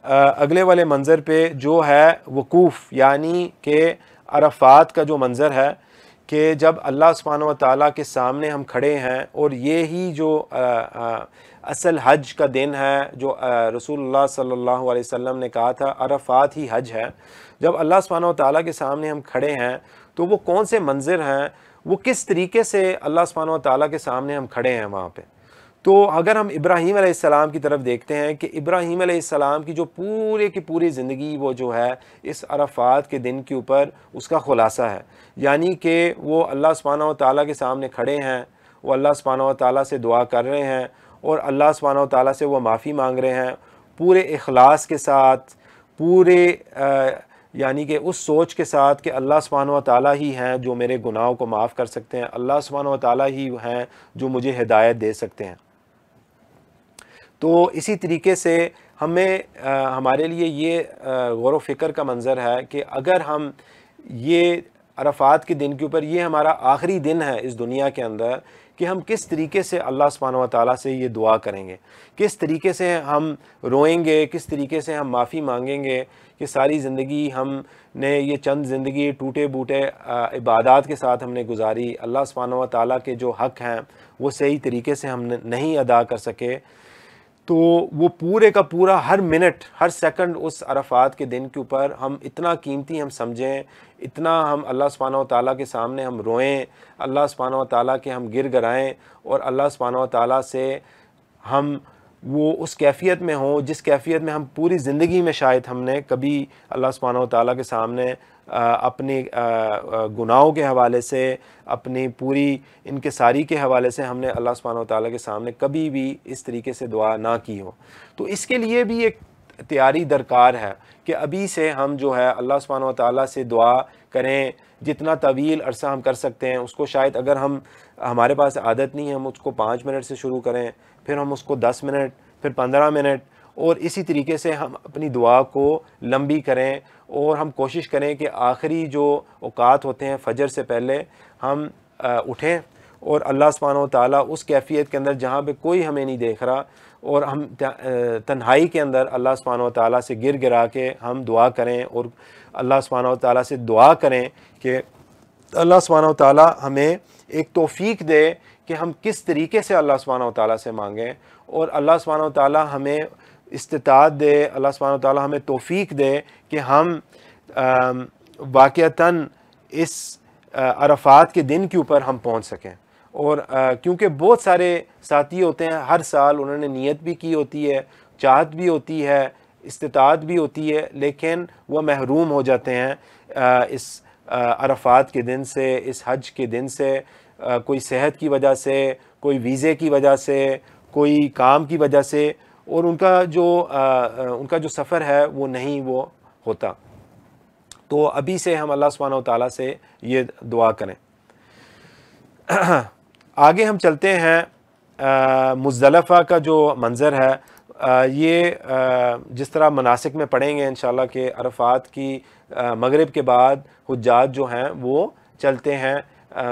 اگلے والے منظر پہ جو ہے وقوف، یعنی کہ عرفات کا جو منظر ہے کہ جب اللہ سبحانہ و تعالیٰ کے سامنے ہم کھڑے ہیں، اور یہی جو اصل حج کا دن ہے جو رسول اللہ صلی اللہ علیہ وسلم نے کہا تھا عرفات ہی حج ہے۔ جب اللہ سبحانہ و تعالیٰ کے سامنے ہم کھڑے ہیں تو وہ کون سے منظر ہیں، وہ کس طریقے سے اللہ سبحانہ و تعالیٰ کے سامنے ہم کھڑے ہیں وہاں پہ۔ تو اگر ہم ابراہیم علیہ السلام کی طرف دیکھتے ہیں کہ ابراہیم علیہ السلام کی جو پورے کی پوری زندگی وہ جو ہے اس عرفات کے دن کے اوپر اس کا خلاصہ ہے، یعنی کہ وہ اللہ سبحانہ و تعالیٰ کے سامنے کھڑے ہیں، وہ اللہ سبحانہ و تعالیٰ سے دعا کر رہے ہیں اور اللہ سبحانہ و تعالیٰ سے وہ معافی مانگ رہے ہیں پورے اخلاص کے ساتھ، پورے یعنی کہ اس سوچ کے ساتھ کہ اللہ سبحانہ و تعالیٰ ہی ہیں جو میرے گناہوں کو معاف کر سکتے ہیں، اللہ سبحانہ و تعالیٰ ہی ہیں جو مجھے ہدایت دے سکتے ہیں۔ تو اسی طریقے سے ہمیں ہمارے لیے یہ غور و فکر کا منظر ہے کہ اگر ہم یہ عرفات کے دن کے اوپر، یہ ہمارا آخری دن ہے اس دنیا کے اندر، کہ ہم کس طریقے سے اللہ سبحانہ و تعالیٰ سے یہ دعا کریں گے، کس طریقے سے ہم روئیں گے، کس طریقے سے ہم معافی مانگیں گے کہ ساری زندگی ہم نے یہ چند زندگی ٹوٹے بوٹے عبادات کے ساتھ ہم نے گزاری، اللہ سبحانہ و تعالیٰ کے جو حق ہیں وہ صحیح طریقے سے ہم نہیں ادا کر سکے۔ تو وہ پورے کا پورا ہر منٹ، ہر سیکنڈ اس عرفات کے دن کے اوپر ہم اتنا قیمتی ہم سمجھیں، اتنا ہم اللہ سبحانہ و تعالیٰ کے سامنے ہم روئیں، اللہ سبحانہ و تعالیٰ کے ہم گر گرائیں اور اللہ سبحانہ و تعالیٰ سے ہم وہ اس کیفیت میں ہوں جس کیفیت میں ہم پوری زندگی میں شاید ہم نے کبھی اللہ سبحانہ و تعالیٰ کے سامنے اپنی گناہوں کے حوالے سے، اپنی پوری انکساری کے حوالے سے ہم نے اللہ سبحانہ و تعالیٰ کے سامنے کبھی بھی اس طریقے سے دعا نہ کی ہو۔ تو اس کے لیے بھی ایک تیاری درکار ہے کہ ابھی سے ہم جو ہے اللہ سبحانہ و تعالیٰ سے دعا کریں، جتنا طویل عرصہ ہم کر سکتے ہیں اس کو، شاید اگر ہمارے پاس عادت نہیں ہے ہم اس کو 5 منٹ سے شروع کریں، پھر ہم اس کو 10 منٹ، پھر 15 منٹ، اور اسی طریقے سے ہم اپنی دعا کو لمبی کریں، اور ہم کوشش کریں کہ آخری جو اوقات ہوتے ہیں فجر سے پہلے ہم اٹھیں اور اللہ سبحانہ و تعالیٰ اس کیفیت کے اندر جہاں پہ کوئی ہمیں نہیں دیکھ رہا، اور ہم تنہائی کے اندر اللہ سبحانہ و تعالیٰ سے گر گرا کے ہم دعا کریں اور اللہ سبحانہ و تعالیٰ سے دعا کریں کہ اللہ سبحانہ و تعالیٰ ہمیں ایک توفیق دے کہ ہم کس طریقے سے اللہ سبحانہ و تعالیٰ سے مانگیں، اور اللہ سبحانہ و تعالیٰ ہمیں استطاعت دے، اللہ سبحانہ و تعالیٰ ہمیں توفیق دے کہ ہم واقعتاً اس عرفات کے دن کے اوپر ہم پہنچ سکیں۔ اور کیونکہ بہت سارے ساتھی ہوتے ہیں، ہر سال انہوں نے نیت بھی کی ہوتی ہے، چاہت بھی ہوتی ہے، استطاعت بھی ہوتی ہے، لیکن وہ محروم ہو جاتے ہیں اس عرفات کے دن سے، اس حج کے دن سے، کوئی صحت کی وجہ سے، کوئی ویزے کی وجہ سے، کوئی کام کی وجہ سے، اور ان کا جو سفر ہے وہ نہیں وہ ہوتا۔ تو ابھی سے ہم اللہ سبحانہ و تعالیٰ سے یہ دعا کریں۔ آگے ہم چلتے ہیں، مزدلفہ کا جو منظر ہے یہ جس طرح مناسک میں پڑھیں گے انشاءاللہ کہ عرفات کی مغرب کے بعد حجاج جو ہیں وہ چلتے ہیں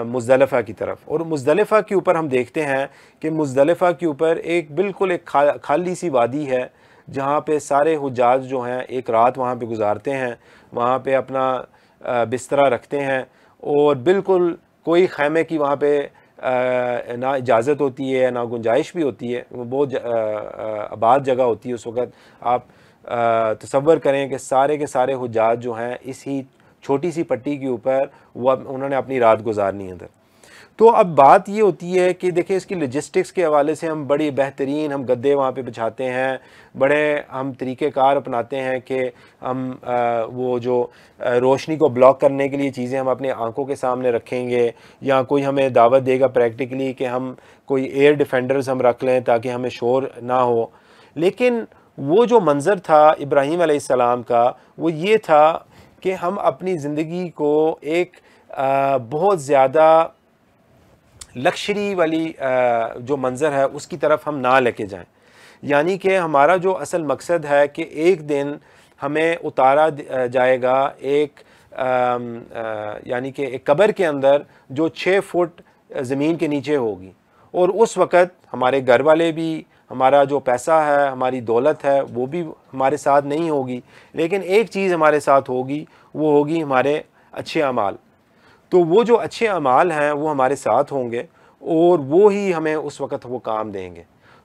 مزدلفہ کی طرف، اور مزدلفہ کے اوپر ہم دیکھتے ہیں کہ مزدلفہ کے اوپر بالکل ایک خالی سی وادی ہے جہاں پہ سارے حجاج جو ہیں ایک رات وہاں پہ گزارتے ہیں، وہاں پہ اپنا بسترہ رکھتے ہیں، اور بالکل کوئی خیمے کی وہاں پہ نہ اجازت ہوتی ہے نہ گنجائش بھی ہوتی ہے، وہ بہت آباد جگہ ہوتی ہے اس وقت۔ آپ تصور کریں کہ کے سارے حجاج جو ہیں اس ہی چھوٹی سی پٹی کے اوپر انہوں نے اپنی رات گزارنی ہے ادھر۔ تو اب بات یہ ہوتی ہے کہ دیکھیں اس کی لوجسٹکس کے حوالے سے ہم بڑی بہترین ہم گدے وہاں پہ بچھاتے ہیں، بڑے ہم طریقہ کار اپناتے ہیں کہ ہم وہ جو روشنی کو بلاک کرنے کے لیے چیزیں ہم اپنے آنکھوں کے سامنے رکھیں گے، یا کوئی ہمیں دعوت دے گا پریکٹیکلی کہ ہم کوئی ایئر ڈیفینڈرز ہم رکھ لیں تاکہ ہمیں شور نہ ہو۔ لیکن وہ جو منظر تھا ابراہیم علیہ السلام کا وہ یہ تھا کہ ہم اپنی زندگی کو ایک بہت زیادہ لکشری والی جو منظر ہے اس کی طرف ہم نہ لے کے جائیں، یعنی کہ ہمارا جو اصل مقصد ہے کہ ایک دن ہمیں اتارا جائے گا ایک یعنی کہ ایک قبر کے اندر جو 6 فٹ زمین کے نیچے ہوگی، اور اس وقت ہمارے گھر والے بھی، ہمارا جو پیسہ ہے، ہماری دولت ہے وہ بھی ہمارے ساتھ نہیں ہوگی، لیکن ایک چیز ہمارے ساتھ ہوگی، وہ ہوگی ہمارے اچھے اعمال۔ تو وہ جو اچھے اعمال ہیں وہ ہمارے ساتھ ہوں گے، اور وہ ہی ہمیں اس وقت وہ کام دیں گے۔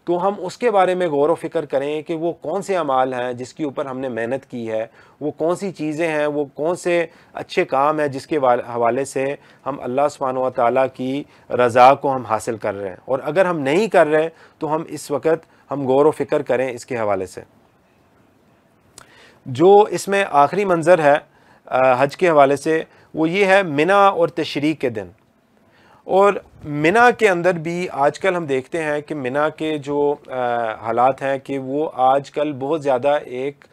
تو ہم اس کے بارے میں غور و فکر کریں کہ وہ کون سے اعمال ہیں جس کے اوپر ہم نے محنت کی ہے، وہ کون سی چیزیں ہیں، وہ کون سے اچھے کام ہیں جس کے حوالے سے ہم اللہ سبحانہ و تعالیٰ کی رضا کو ہم حاصل کر رہے ہیں، اور اگر ہم نہیں کر رہے تو ہم اس وقت ہم غور و فکر کریں اس کے حوالے سے۔ جو اس میں آخری منظر ہے حج کے حوالے سے وہ یہ ہے منی اور تشریق کے دن۔ اور منی کے اندر بھی آج کل ہم دیکھتے ہیں کہ منی کے جو حالات ہیں کہ وہ آج کل بہت زیادہ ایک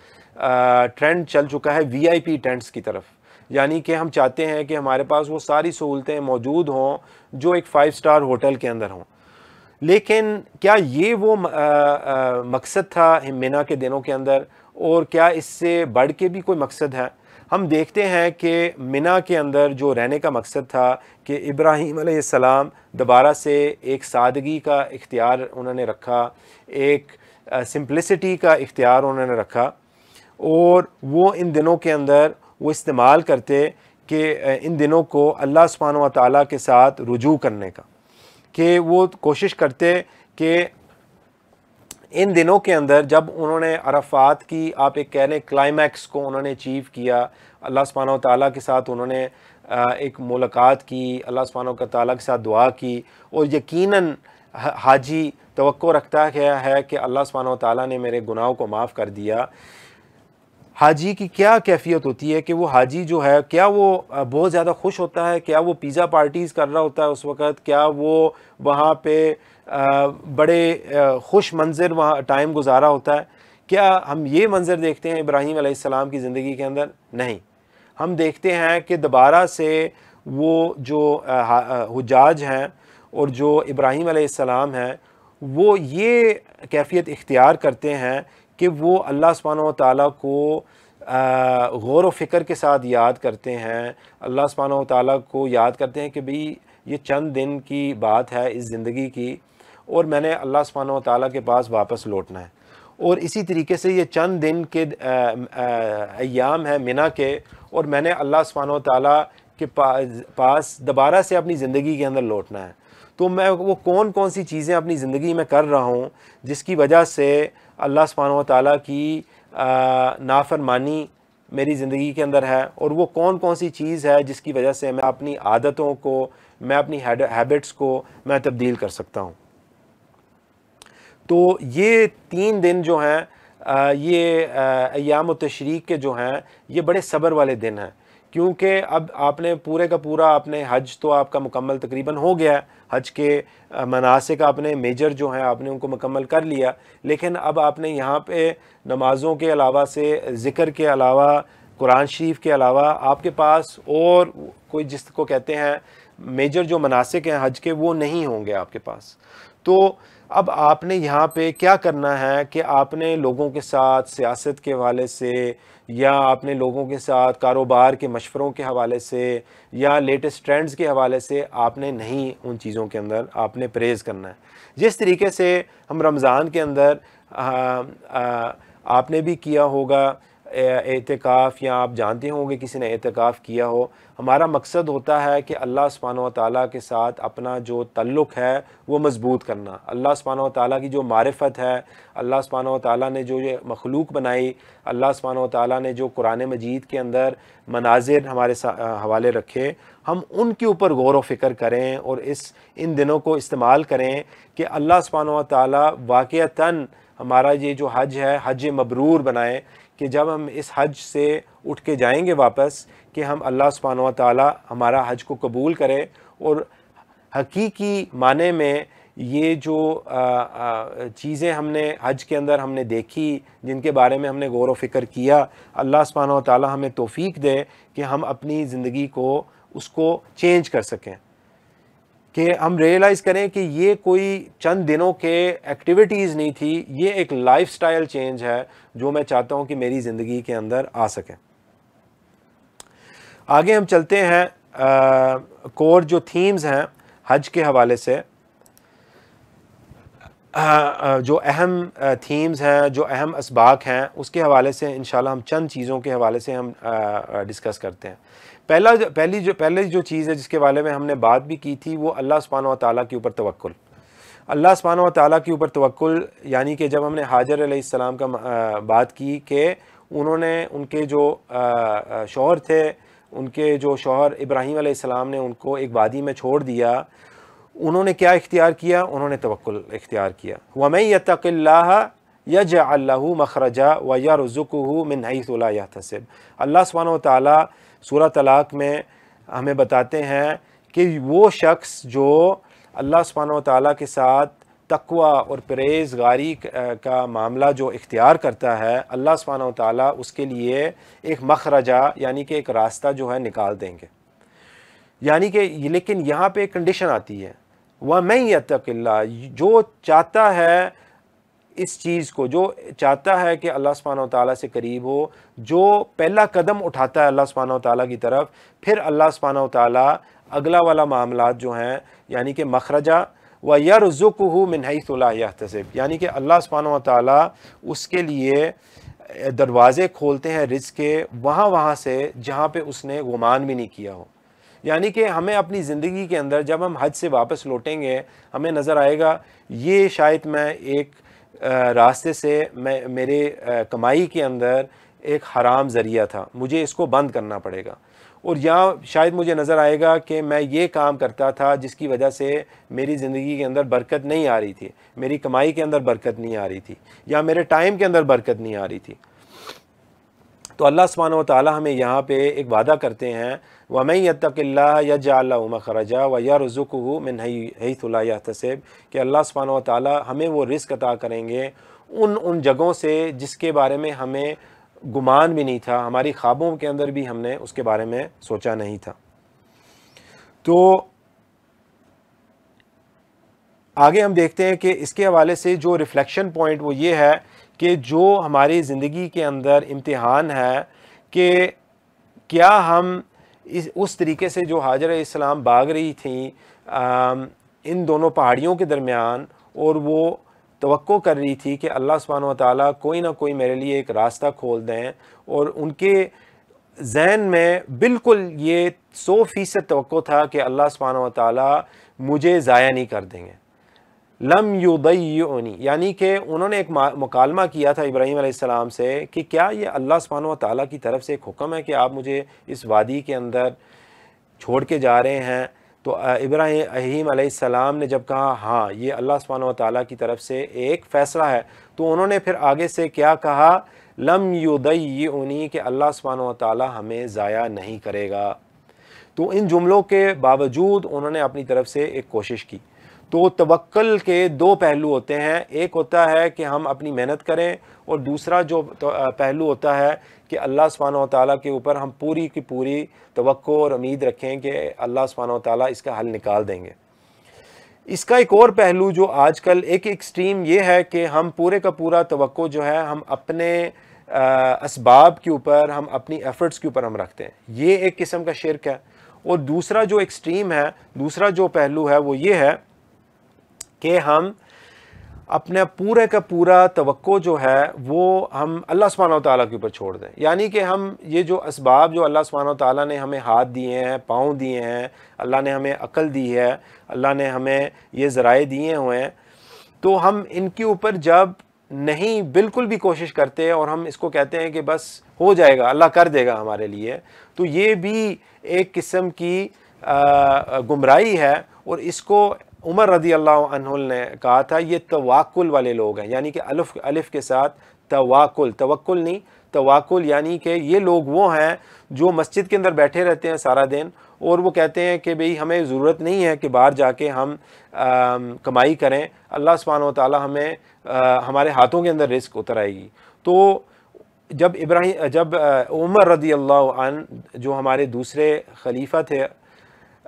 ٹرینڈ چل چکا ہے وی آئی پی ٹینٹس کی طرف، یعنی کہ ہم چاہتے ہیں کہ ہمارے پاس وہ ساری سہولتیں موجود ہوں جو ایک 5 اسٹار ہوٹل کے اندر ہوں۔ لیکن کیا یہ وہ مقصد تھا منی کے دنوں کے اندر، اور کیا اس سے بڑھ کے بھی کوئی مقصد ہے؟ ہم دیکھتے ہیں کہ منی کے اندر جو رہنے کا مقصد تھا کہ ابراہیم علیہ السلام دوبارہ سے ایک سادگی کا اختیار انہوں نے رکھا، ایک سمپلسٹی کا اختیار انہوں نے رکھا، اور وہ ان دنوں کے اندر وہ استعمال کرتے کہ ان دنوں کو اللہ سبحانہ و تعالیٰ کے ساتھ رجوع کرنے کا، کہ وہ کوشش کرتے کہ ان دنوں کے اندر جب انہوں نے عرفات کی آپ ایک کہہ لیں کلائمیکس کو انہوں نے اچیو کیا، اللہ سبحانہ و تعالیٰ کے ساتھ انہوں نے ایک ملاقات کی، اللہ سبحانہ و تعالیٰ کے ساتھ دعا کی، اور یقیناً حاجی توقع رکھتا ہے کہ اللہ سبحانہ و تعالیٰ نے میرے گناہوں کو معاف کر دیا۔ حاجی کی کیا کیفیت ہوتی ہے کہ وہ حاجی جو ہے کیا وہ بہت زیادہ خوش ہوتا ہے، کیا وہ پیزا پارٹیز کر رہا ہوتا ہے اس وقت، کیا وہ وہاں پہ بڑے خوش منظر وہاں ٹائم گزارا ہوتا ہے؟ کیا ہم یہ منظر دیکھتے ہیں ابراہیم علیہ السلام کی زندگی کے اندر؟ نہیں، ہم دیکھتے ہیں کہ دوبارہ سے وہ جو حجاج ہیں اور جو ابراہیم علیہ السلام ہیں وہ یہ کیفیت اختیار کرتے ہیں کہ وہ اللہ سبحانہ و تعالیٰ کو غور و فکر کے ساتھ یاد کرتے ہیں، اللہ سبحانہ و تعالیٰ کو یاد کرتے ہیں کہ بھئی یہ چند دن کی بات ہے اس زندگی کی، اور میں نے اللہ سبحانہ و تعالیٰ کے پاس واپس لوٹنا ہے۔ اور اسی طریقے سے یہ چند دن کے ایام ہیں منا کے، اور میں نے اللہ سبحانہ و تعالیٰ کے پاس دوبارہ سے اپنی زندگی کے اندر لوٹنا ہے۔ تو میں وہ کون سی چیزیں اپنی زندگی میں کر رہا ہوں جس کی وجہ سے اللہ سبحانہ و تعالیٰ کی نافرمانی میری زندگی کے اندر ہے، اور وہ کون سی چیز ہے جس کی وجہ سے میں اپنی عادتوں کو، میں اپنی ہیبٹس کو میں تبدیل کر سکتا ہوں۔ تو یہ 3 دن جو ہیں یہ ایام التشریق کے جو ہیں یہ بڑے صبر والے دن ہیں، کیونکہ اب آپ نے پورے کا پورا اپنے حج تو آپ کا مکمل تقریباً ہو گیا ہے، حج کے مناسک آپ نے میجر جو ہیں آپ نے ان کو مکمل کر لیا، لیکن اب آپ نے یہاں پہ نمازوں کے علاوہ سے، ذکر کے علاوہ، قرآن شریف کے علاوہ آپ کے پاس اور کوئی جس کو کہتے ہیں میجر جو مناسک ہیں حج کے وہ نہیں ہوں گے آپ کے پاس۔ تو اب آپ نے یہاں پہ کیا کرنا ہے کہ آپ نے لوگوں کے ساتھ سیاست کے حوالے سے، یا آپ نے لوگوں کے ساتھ کاروبار کے مشوروں کے حوالے سے، یا لیٹسٹ ٹرینڈز کے حوالے سے آپ نے نہیں ان چیزوں کے اندر آپ نے پرہیز کرنا ہے۔ جس طریقے سے ہم رمضان کے اندر آپ نے بھی کیا ہوگا اعتکاف، یا آپ جانتے ہوں گے کسی نے اعتکاف کیا ہو، ہمارا مقصد ہوتا ہے کہ اللہ سبحانہ و تعالیٰ کے ساتھ اپنا جو تعلق ہے وہ مضبوط کرنا۔ اللہ سبحانہ و تعالیٰ کی جو معرفت ہے، اللہ سبحانہ و تعالیٰ نے جو یہ مخلوق بنائی، اللہ سبحانہ و تعالیٰ نے جو قرآن مجید کے اندر مناظر ہمارے حوالے رکھے، ہم ان کے اوپر غور و فکر کریں اور ان دنوں کو استعمال کریں کہ اللہ سبحانہ و تعالیٰ واقعتاً ہمارا یہ جو حج ہے حج مبرور بنائے، کہ جب ہم اس حج سے اٹھ کے جائیں گے واپس کہ ہم اللہ سبحانہ و تعالیٰ ہمارا حج کو قبول کرے، اور حقیقی معنی میں یہ جو چیزیں ہم نے حج کے اندر ہم نے دیکھی، جن کے بارے میں ہم نے غور و فکر کیا، اللہ سبحانہ و تعالیٰ ہمیں توفیق دے کہ ہم اپنی زندگی کو اس کو چینج کر سکیں، کہ ہم ریئلائز کریں کہ یہ کوئی چند دنوں کے ایکٹیویٹیز نہیں تھی، یہ ایک لائف سٹائل چینج ہے جو میں چاہتا ہوں کہ میری زندگی کے اندر آ سکے۔ آگے ہم چلتے ہیں کور جو تھیمز ہیں حج کے حوالے سے، جو اہم تھیمز ہیں، جو اہم اسباق ہیں، اس کے حوالے سے انشاءاللہ ہم چند چیزوں کے حوالے سے ہم ڈسکس کرتے ہیں۔ پہلی جو چیز ہے جس کے بارے میں ہم نے بات بھی کی تھی، وہ اللہ سبحانہ و تعالیٰ کے اوپر توکل۔ اللہ سبحانہ و تعالیٰ کے اوپر توکل، یعنی کہ جب ہم نے حاجر علیہ السلام کا بات کی کہ انہوں نے ان کے جو شوہر تھے، ان کے جو شوہر ابراہیم علیہ السلام نے ان کو ایک وادی میں چھوڑ دیا، انہوں نے کیا اختیار کیا؟ انہوں نے توکل اختیار کیا۔ وَمَن يَتَّقِ اللَّهَ يَجْعَل لَّهُ مَخْرَجًا وَيَرْزُقْهُ مِنْ حَيْثُ لَا يَحْتَسِبُ۔ اللہ سبحانہ و تعالیٰ سورہ طلاق میں ہمیں بتاتے ہیں کہ وہ شخص جو اللہ سبحانہ و تعالیٰ کے ساتھ تقوی اور پرہیزگاری کا معاملہ جو اختیار کرتا ہے، اللہ سبحانہ و تعالیٰ اس کے لیے ایک مخرجہ یعنی کہ ایک راستہ جو ہے نکال دیں گے۔ یعنی کہ لیکن یہاں پہ ایک کنڈیشن آتی ہے، وَمَن يَتَّقِ اللَّهَ، جو چاہتا ہے اس چیز کو، جو چاہتا ہے کہ اللہ سبحانہ و تعالیٰ سے قریب ہو، جو پہلا قدم اٹھاتا ہے اللہ سبحانہ و تعالیٰ کی طرف، پھر اللہ سبحانہ و تعالیٰ اگلا والا معاملات جو ہیں یعنی کہ مخرجہ وَيَرْزُقُهُ مِنْ حَيْثُ لَا يَحْتَسِبُ، یعنی کہ اللہ سبحانہ و تعالیٰ اس کے لیے دروازے کھولتے ہیں رزق کے وہاں سے جہاں پہ اس نے گمان بھی نہیں کیا ہو۔ یعنی کہ ہمیں اپنی زندگی کے اندر جب ہم حج سے واپس لوٹیں گے، ہمیں نظر آئے گا یہ شاید میں ایک راستے سے میرے کمائی کے اندر ایک حرام ذریعہ تھا، مجھے اس کو بند کرنا پڑے گا، اور یہاں شاید مجھے نظر آئے گا کہ میں یہ کام کرتا تھا جس کی وجہ سے میری زندگی کے اندر برکت نہیں آ رہی تھی، میری کمائی کے اندر برکت نہیں آ رہی تھی، یا میرے ٹائم کے اندر برکت نہیں آ رہی تھی۔ تو اللہ سبحانہ و تعالیٰ ہمیں یہاں پہ ایک وعدہ کرتے ہیں، وَمَن يَتَّقِ اللَّهَ يَجْعَل لَّهُ مَخْرَجًا وَيَرْزُقْهُ مِنْ حَيْثُ لَا يَحْتَسِبُ، کہ اللہ سبحانہ و تعالیٰ ہمیں وہ رزق عطا کریں گے ان جگہوں سے جس کے بارے میں ہمیں گمان بھی نہیں تھا، ہماری خوابوں کے اندر بھی ہم نے اس کے بارے میں سوچا نہیں تھا۔ تو آگے ہم دیکھتے ہیں کہ اس کے حوالے سے جو ریفلیکشن پوائنٹ وہ یہ ہے کہ جو ہماری زندگی کے اندر امتحان ہے کہ کیا ہم اس طریقے سے جو حاجر علیہ السلام بھاگ رہی تھیں ان دونوں پہاڑیوں کے درمیان، اور وہ توقع کر رہی تھی کہ اللہ سبحانہ و تعالیٰ کوئی نہ کوئی میرے لیے ایک راستہ کھول دیں، اور ان کے ذہن میں بالکل یہ 100% توقع تھا کہ اللہ سبحانہ و تعالیٰ مجھے ضائع نہیں کر دیں گے۔ لم یضیعنی، یعنی کہ انہوں نے ایک مکالمہ کیا تھا ابراہیم علیہ السلام سے کہ کیا یہ اللہ سبحانہ و تعالیٰ کی طرف سے ایک حکم ہے کہ آپ مجھے اس وادی کے اندر چھوڑ کے جا رہے ہیں؟ تو ابراہیم علیہ السلام نے جب کہا ہاں یہ اللہ سبحانہ و تعالیٰ کی طرف سے ایک فیصلہ ہے، تو انہوں نے پھر آگے سے کیا کہا؟ لم یضیعنی، کہ اللہ سبحانہ و تعالیٰ ہمیں ضائع نہیں کرے گا۔ تو ان جملوں کے باوجود انہوں نے اپنی طرف سے ایک کوشش کی۔ تو توکل کے دو پہلو ہوتے ہیں، ایک ہوتا ہے کہ ہم اپنی محنت کریں، اور دوسرا جو پہلو ہوتا ہے کہ اللہ سبحانہ و تعالیٰ کے اوپر ہم پوری کی پوری توقع اور امید رکھیں کہ اللہ سبحانہ و تعالیٰ اس کا حل نکال دیں گے۔ اس کا ایک اور پہلو جو آج کل ایک ایکسٹریم یہ ہے کہ ہم پورے کا پورا توقع جو ہے ہم اپنے اسباب کے اوپر، ہم اپنی ایفرٹس کے اوپر ہم رکھتے ہیں، یہ ایک قسم کا شرک ہے۔ اور دوسرا جو ایکسٹریم ہے، دوسرا جو پہلو ہے وہ یہ ہے کہ ہم اپنا پورے کا پورا توقع جو ہے وہ ہم اللہ سبحانہ و تعالیٰ کے اوپر چھوڑ دیں، یعنی کہ ہم یہ جو اسباب جو اللہ سبحانہ و تعالیٰ نے ہمیں ہاتھ دیے ہیں، پاؤں دیے ہیں، اللہ نے ہمیں عقل دی ہے، اللہ نے ہمیں یہ ذرائع دیے ہوئے ہیں، تو ہم ان کے اوپر جب نہیں بالکل بھی کوشش کرتے اور ہم اس کو کہتے ہیں کہ بس ہو جائے گا، اللہ کر دے گا ہمارے لیے، تو یہ بھی ایک قسم کی گمراہی ہے۔ اور اس کو عمر رضی اللہ عنہ نے کہا تھا یہ تواکل والے لوگ ہیں، یعنی کہ الف کے ساتھ تواکل، توکل نہیں، تواکل، یعنی کہ یہ لوگ وہ ہیں جو مسجد کے اندر بیٹھے رہتے ہیں سارا دن، اور وہ کہتے ہیں کہ بھئی ہمیں ضرورت نہیں ہے کہ باہر جا کے ہم کمائی کریں، اللہ سبحانہ و تعالی ہمیں ہمارے ہاتھوں کے اندر رزق اتر آئے گی۔ تو جب عمر رضی اللہ عنہ جو ہمارے دوسرے خلیفہ تھے،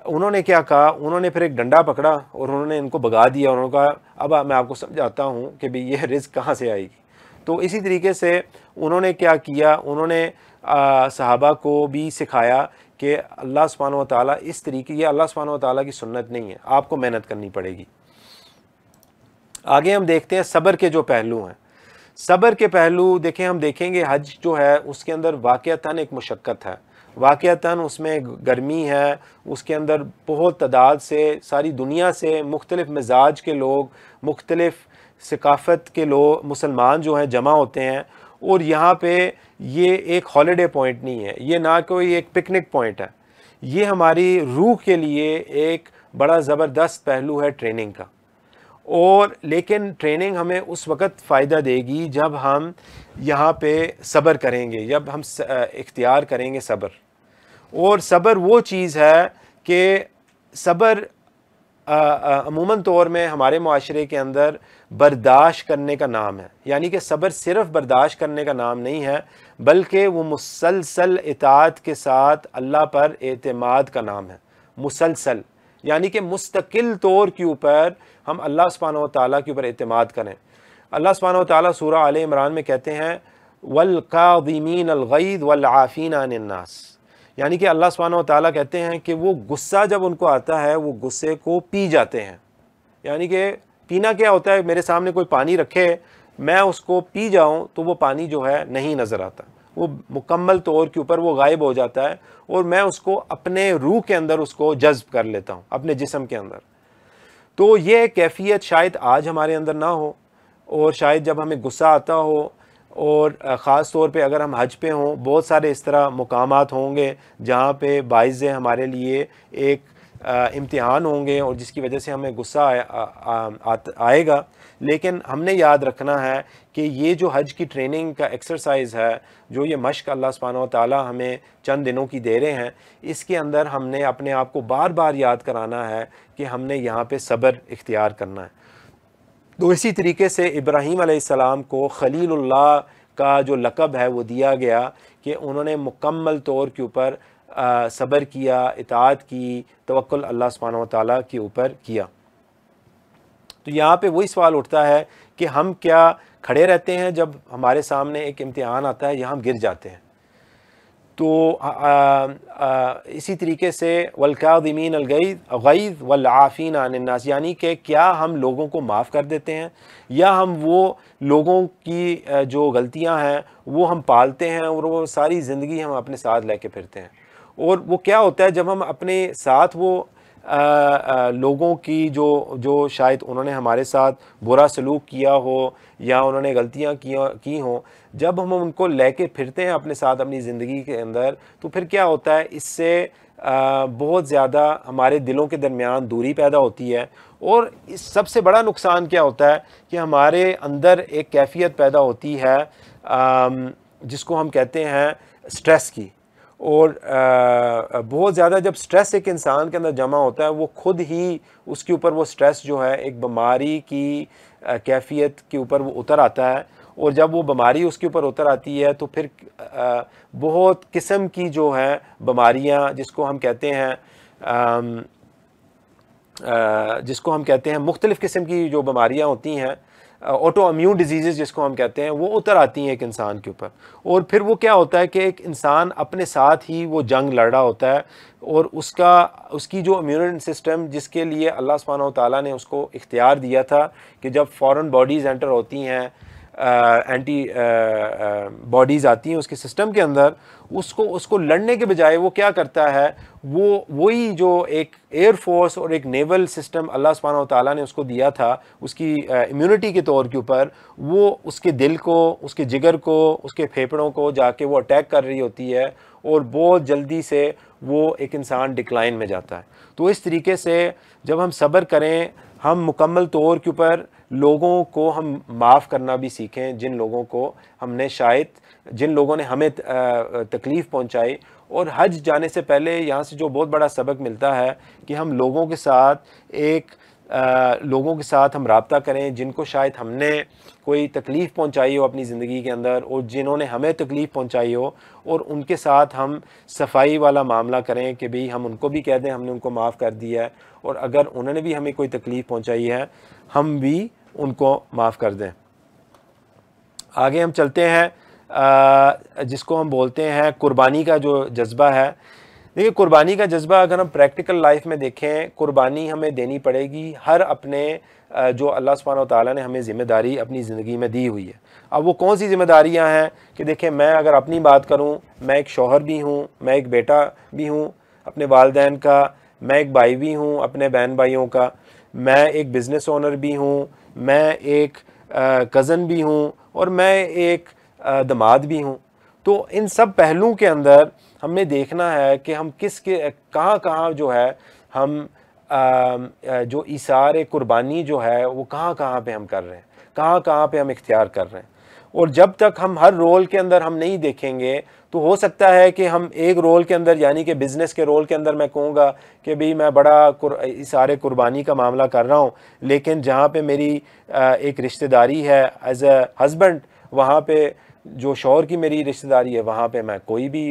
انہوں نے کیا کہا؟ انہوں نے پھر ایک ڈنڈا پکڑا اور انہوں نے ان کو بھگا دیا، اور انہوں نے کہا اب میں آپ کو سمجھاتا ہوں کہ بھئی یہ رزق کہاں سے آئے گی۔ تو اسی طریقے سے انہوں نے کیا کیا؟ انہوں نے صحابہ کو بھی سکھایا کہ اللہ سبحانہ و تعالیٰ اس طریقے، یہ اللہ سبحانہ و تعالیٰ کی سنت نہیں ہے، آپ کو محنت کرنی پڑے گی۔ آگے ہم دیکھتے ہیں صبر کے جو پہلو ہیں۔ صبر کے پہلو دیکھیں، ہم دیکھیں گے حج جو ہے اس کے اندر واقعتاً ایک مشقت ہے، واقعتاً اس میں گرمی ہے، اس کے اندر بہت تعداد سے ساری دنیا سے مختلف مزاج کے لوگ، مختلف ثقافت کے لوگ، مسلمان جو ہیں جمع ہوتے ہیں، اور یہاں پہ یہ ایک ہالیڈے پوائنٹ نہیں ہے، یہ نہ کوئی ایک پکنک پوائنٹ ہے، یہ ہماری روح کے لیے ایک بڑا زبردست پہلو ہے ٹریننگ کا۔ اور لیکن ٹریننگ ہمیں اس وقت فائدہ دے گی جب ہم یہاں پہ صبر کریں گے، جب ہم اختیار کریں گے صبر۔ اور صبر وہ چیز ہے کہ صبر عموماً طور میں ہمارے معاشرے کے اندر برداشت کرنے کا نام ہے، یعنی کہ صبر صرف برداشت کرنے کا نام نہیں ہے، بلکہ وہ مسلسل اطاعت کے ساتھ اللہ پر اعتماد کا نام ہے۔ مسلسل یعنی کہ مستقل طور کے اوپر ہم اللہ سبحانہ و تعالیٰ کے اوپر اعتماد کریں۔ اللہ سبحانہ و تعالیٰ سورہ آل عمران میں کہتے ہیں وَالْقَاظِمِينَ الْغَيْظَ وَالْعَافِينَ عَنِ النَّاسِ، یعنی کہ اللہ سبحانہ و تعالیٰ کہتے ہیں کہ وہ غصہ جب ان کو آتا ہے وہ غصے کو پی جاتے ہیں۔ یعنی کہ پینا کیا ہوتا ہے؟ میرے سامنے کوئی پانی رکھے، میں اس کو پی جاؤں تو وہ پانی جو ہے نہیں نظر آتا، وہ مکمل طور کے اوپر وہ غائب ہو جاتا ہے، اور میں اس کو اپنے روح کے اندر اس کو جذب کر لیتا ہوں، اپنے جسم کے اندر۔ تو یہ کیفیت شاید آج ہمارے اندر نہ ہو، اور شاید جب ہمیں غصہ آتا ہو، اور خاص طور پہ اگر ہم حج پہ ہوں، بہت سارے اس طرح مقامات ہوں گے جہاں پہ باعث ہمارے لیے ایک امتحان ہوں گے اور جس کی وجہ سے ہمیں غصہ آئے گا، لیکن ہم نے یاد رکھنا ہے کہ یہ جو حج کی ٹریننگ کا ایکسرسائز ہے، جو یہ مشق اللہ سبحانہ و تعالیٰ ہمیں چند دنوں کی دے رہے ہیں، اس کے اندر ہم نے اپنے آپ کو بار بار یاد کرانا ہے کہ ہم نے یہاں پہ صبر اختیار کرنا ہے۔ تو اسی طریقے سے ابراہیم علیہ السلام کو خلیل اللہ کا جو لقب ہے وہ دیا گیا کہ انہوں نے مکمل طور کے اوپر صبر کیا، اطاعت کی، توکل اللہ سبحانہ و تعالیٰ کے اوپر کیا۔ تو یہاں پہ وہی سوال اٹھتا ہے کہ ہم کیا کھڑے رہتے ہیں جب ہمارے سامنے ایک امتحان آتا ہے، یا ہم گر جاتے ہیں؟ تو اسی طریقے سے والکاظمین الغیظ والعافین عن الناس، یعنی کہ کیا ہم لوگوں کو معاف کر دیتے ہیں یا ہم وہ لوگوں کی جو غلطیاں ہیں وہ ہم پالتے ہیں اور وہ ساری زندگی ہم اپنے ساتھ لے کے پھرتے ہیں۔ اور وہ کیا ہوتا ہے جب ہم اپنے ساتھ وہ لوگوں کی جو شاید انہوں نے ہمارے ساتھ برا سلوک کیا ہو یا انہوں نے غلطیاں کی ہوں، جب ہم ان کو لے کے پھرتے ہیں اپنے ساتھ اپنی زندگی کے اندر، تو پھر کیا ہوتا ہے، اس سے بہت زیادہ ہمارے دلوں کے درمیان دوری پیدا ہوتی ہے۔ اور اس سب سے بڑا نقصان کیا ہوتا ہے کہ ہمارے اندر ایک کیفیت پیدا ہوتی ہے جس کو ہم کہتے ہیں سٹریس کی۔ اور بہت زیادہ جب سٹریس ایک انسان کے اندر جمع ہوتا ہے، وہ خود ہی اس کے اوپر وہ سٹریس جو ہے ایک بیماری کی کیفیت کے اوپر وہ اتر آتا ہے۔ اور جب وہ بیماری اس کے اوپر اتر آتی ہے تو پھر بہت قسم کی جو ہے بیماریاں جس کو ہم کہتے ہیں مختلف قسم کی جو بیماریاں ہوتی ہیں، آٹو امیون ڈیزیزز جس کو ہم کہتے ہیں، وہ اتر آتی ہیں ایک انسان کے اوپر۔ اور پھر وہ کیا ہوتا ہے کہ ایک انسان اپنے ساتھ ہی وہ جنگ لڑ رہا ہوتا ہے، اور اس کی جو امیون سسٹم جس کے لیے اللہ سبحانہ و تعالیٰ نے اس کو اختیار دیا تھا کہ جب فورن باڈیز انٹر ہوتی ہیں، اینٹی باڈیز آتی ہیں اس کے سسٹم کے اندر، اس کو لڑنے کے بجائے وہ کیا کرتا ہے، وہی جو ایک ایئر فورس اور ایک نیول سسٹم اللہ سبحانہ و تعالیٰ نے اس کو دیا تھا اس کی امیونٹی کے طور کے اوپر، وہ اس کے دل کو، اس کے جگر کو، اس کے پھیپھڑوں کو جا کے وہ اٹیک کر رہی ہوتی ہے، اور بہت جلدی سے وہ ایک انسان ڈکلائن میں جاتا ہے۔ تو اس طریقے سے جب ہم صبر کریں، ہم مکمل طور کے اوپر لوگوں کو ہم معاف کرنا بھی سیکھیں، جن لوگوں نے ہمیں تکلیف پہنچائی۔ اور حج جانے سے پہلے یہاں سے جو بہت بڑا سبق ملتا ہے کہ ہم لوگوں کے ساتھ ہم رابطہ کریں جن کو شاید ہم نے کوئی تکلیف پہنچائی ہو اپنی زندگی کے اندر، اور جنہوں نے ہمیں تکلیف پہنچائی ہو، اور ان کے ساتھ ہم صفائی والا معاملہ کریں کہ بھئی ہم ان کو بھی کہہ دیں ہم نے ان کو معاف کر دیا ہے، اور اگر انہوں نے بھی ہمیں کوئی تکلیف پہنچائی ہے ہم بھی ان کو معاف کر دیں۔ آگے ہم چلتے ہیں جس کو ہم بولتے ہیں قربانی کا جو جذبہ ہے۔ دیکھیے قربانی کا جذبہ اگر ہم پریکٹیکل لائف میں دیکھیں، قربانی ہمیں دینی پڑے گی ہر اپنے جو اللہ سبحانہ و تعالیٰ نے ہمیں ذمہ داری اپنی زندگی میں دی ہوئی ہے۔ اب وہ کون سی ذمہ داریاں ہیں کہ دیکھیں، میں اگر اپنی بات کروں، میں ایک شوہر بھی ہوں، میں ایک بیٹا بھی ہوں اپنے والدین کا، میں ایک بھائی بھی ہوں اپنے بہن بھائیوں کا، میں ایک بزنس اونر بھی ہوں، میں ایک کزن بھی ہوں، اور میں ایک دماد بھی ہوں۔ تو ان سب پہلوؤں کے اندر ہم نے دیکھنا ہے کہ ہم کہاں جو ہے ہم جو ایثار قربانی جو ہے وہ کہاں پہ ہم کر رہے ہیں، کہاں پہ ہم اختیار کر رہے ہیں۔ اور جب تک ہم ہر رول کے اندر ہم نہیں دیکھیں گے تو ہو سکتا ہے کہ ہم ایک رول کے اندر، یعنی کہ بزنس کے رول کے اندر میں کہوں گا کہ بھئی میں بڑا ایثار قربانی کا معاملہ کر رہا ہوں، لیکن جہاں پہ میری ایک رشتہ داری ہے ایز اے ہسبینڈ، وہاں پہ جو شوہر کی میری رشتہ داری ہے وہاں پہ میں کوئی بھی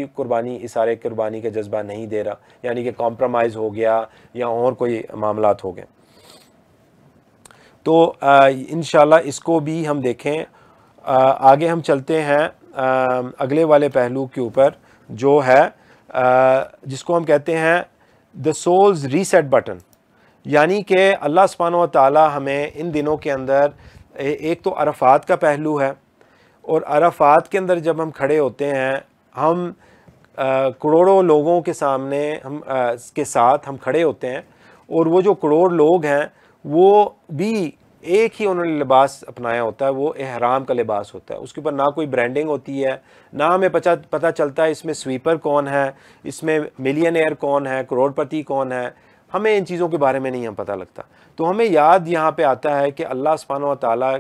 ایثار قربانی کا جذبہ نہیں دے رہا، یعنی کہ کمپرومائز ہو گیا یا اور کوئی معاملات ہو گئے۔ تو انشاءاللہ اس کو بھی ہم دیکھیں۔ آگے ہم چلتے ہیں اگلے والے پہلو کے اوپر جو ہے جس کو ہم کہتے ہیں دا سولز ریسیٹ بٹن، یعنی کہ اللہ سبحانہ و تعالی ہمیں ان دنوں کے اندر ایک تو عرفات کا پہلو ہے، اور عرفات کے اندر جب ہم کھڑے ہوتے ہیں، ہم کروڑوں لوگوں کے سامنے کے ساتھ ہم کھڑے ہوتے ہیں، اور وہ جو کروڑ لوگ ہیں وہ بھی ایک ہی انہوں نے لباس اپنایا ہوتا ہے، وہ احرام کا لباس ہوتا ہے، اس کے اوپر نہ کوئی برانڈنگ ہوتی ہے، نہ ہمیں پتہ چلتا ہے اس میں سویپر کون ہے، اس میں ملین ایئر کون ہے، کروڑ پتی کون ہے، ہمیں ان چیزوں کے بارے میں نہیں پتہ لگتا۔ تو ہمیں یاد یہاں پہ آتا ہے کہ اللہ سبحانہ و تعالیٰ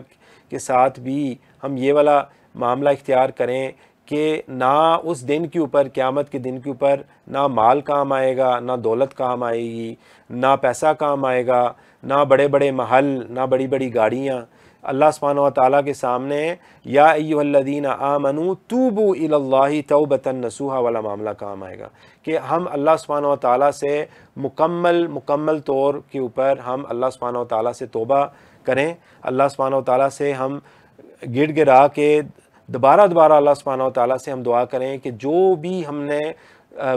کے ساتھ بھی ہم یہ والا معاملہ اختیار کریں کہ نہ اس دن کے اوپر، قیامت کے دن کے اوپر، نہ مال کام آئے گا، نہ دولت کام آئے گی، نہ پیسہ کام آئے گا، نہ بڑے بڑے محل، نہ بڑی بڑی گاڑیاں۔ اللہ سبحانہ و تعالیٰ کے سامنے یا ایھا الذین آمنوا توبوا الی اللہ توبۃ نصوحا والا معاملہ کام آئے گا کہ ہم اللہ سبحانہ و تعالیٰ سے مکمل طور کے اوپر ہم اللہ سبحانہ و تعالیٰ سے توبہ کریں، اللہ سبحانہ و تعالیٰ سے ہم گڑ گڑا کے دوبارہ دوبارہ اللہ سبحانہ و تعالیٰ سے ہم دعا کریں کہ جو بھی ہم نے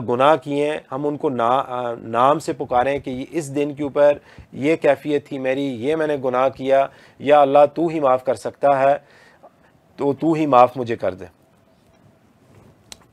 گناہ کیے ہیں ہم ان کو نام سے پکاریں کہ اس دن کے اوپر یہ کیفیت تھی میری، یہ میں نے گناہ کیا، یا اللہ تو ہی معاف کر سکتا ہے تو تو ہی معاف مجھے کر دے۔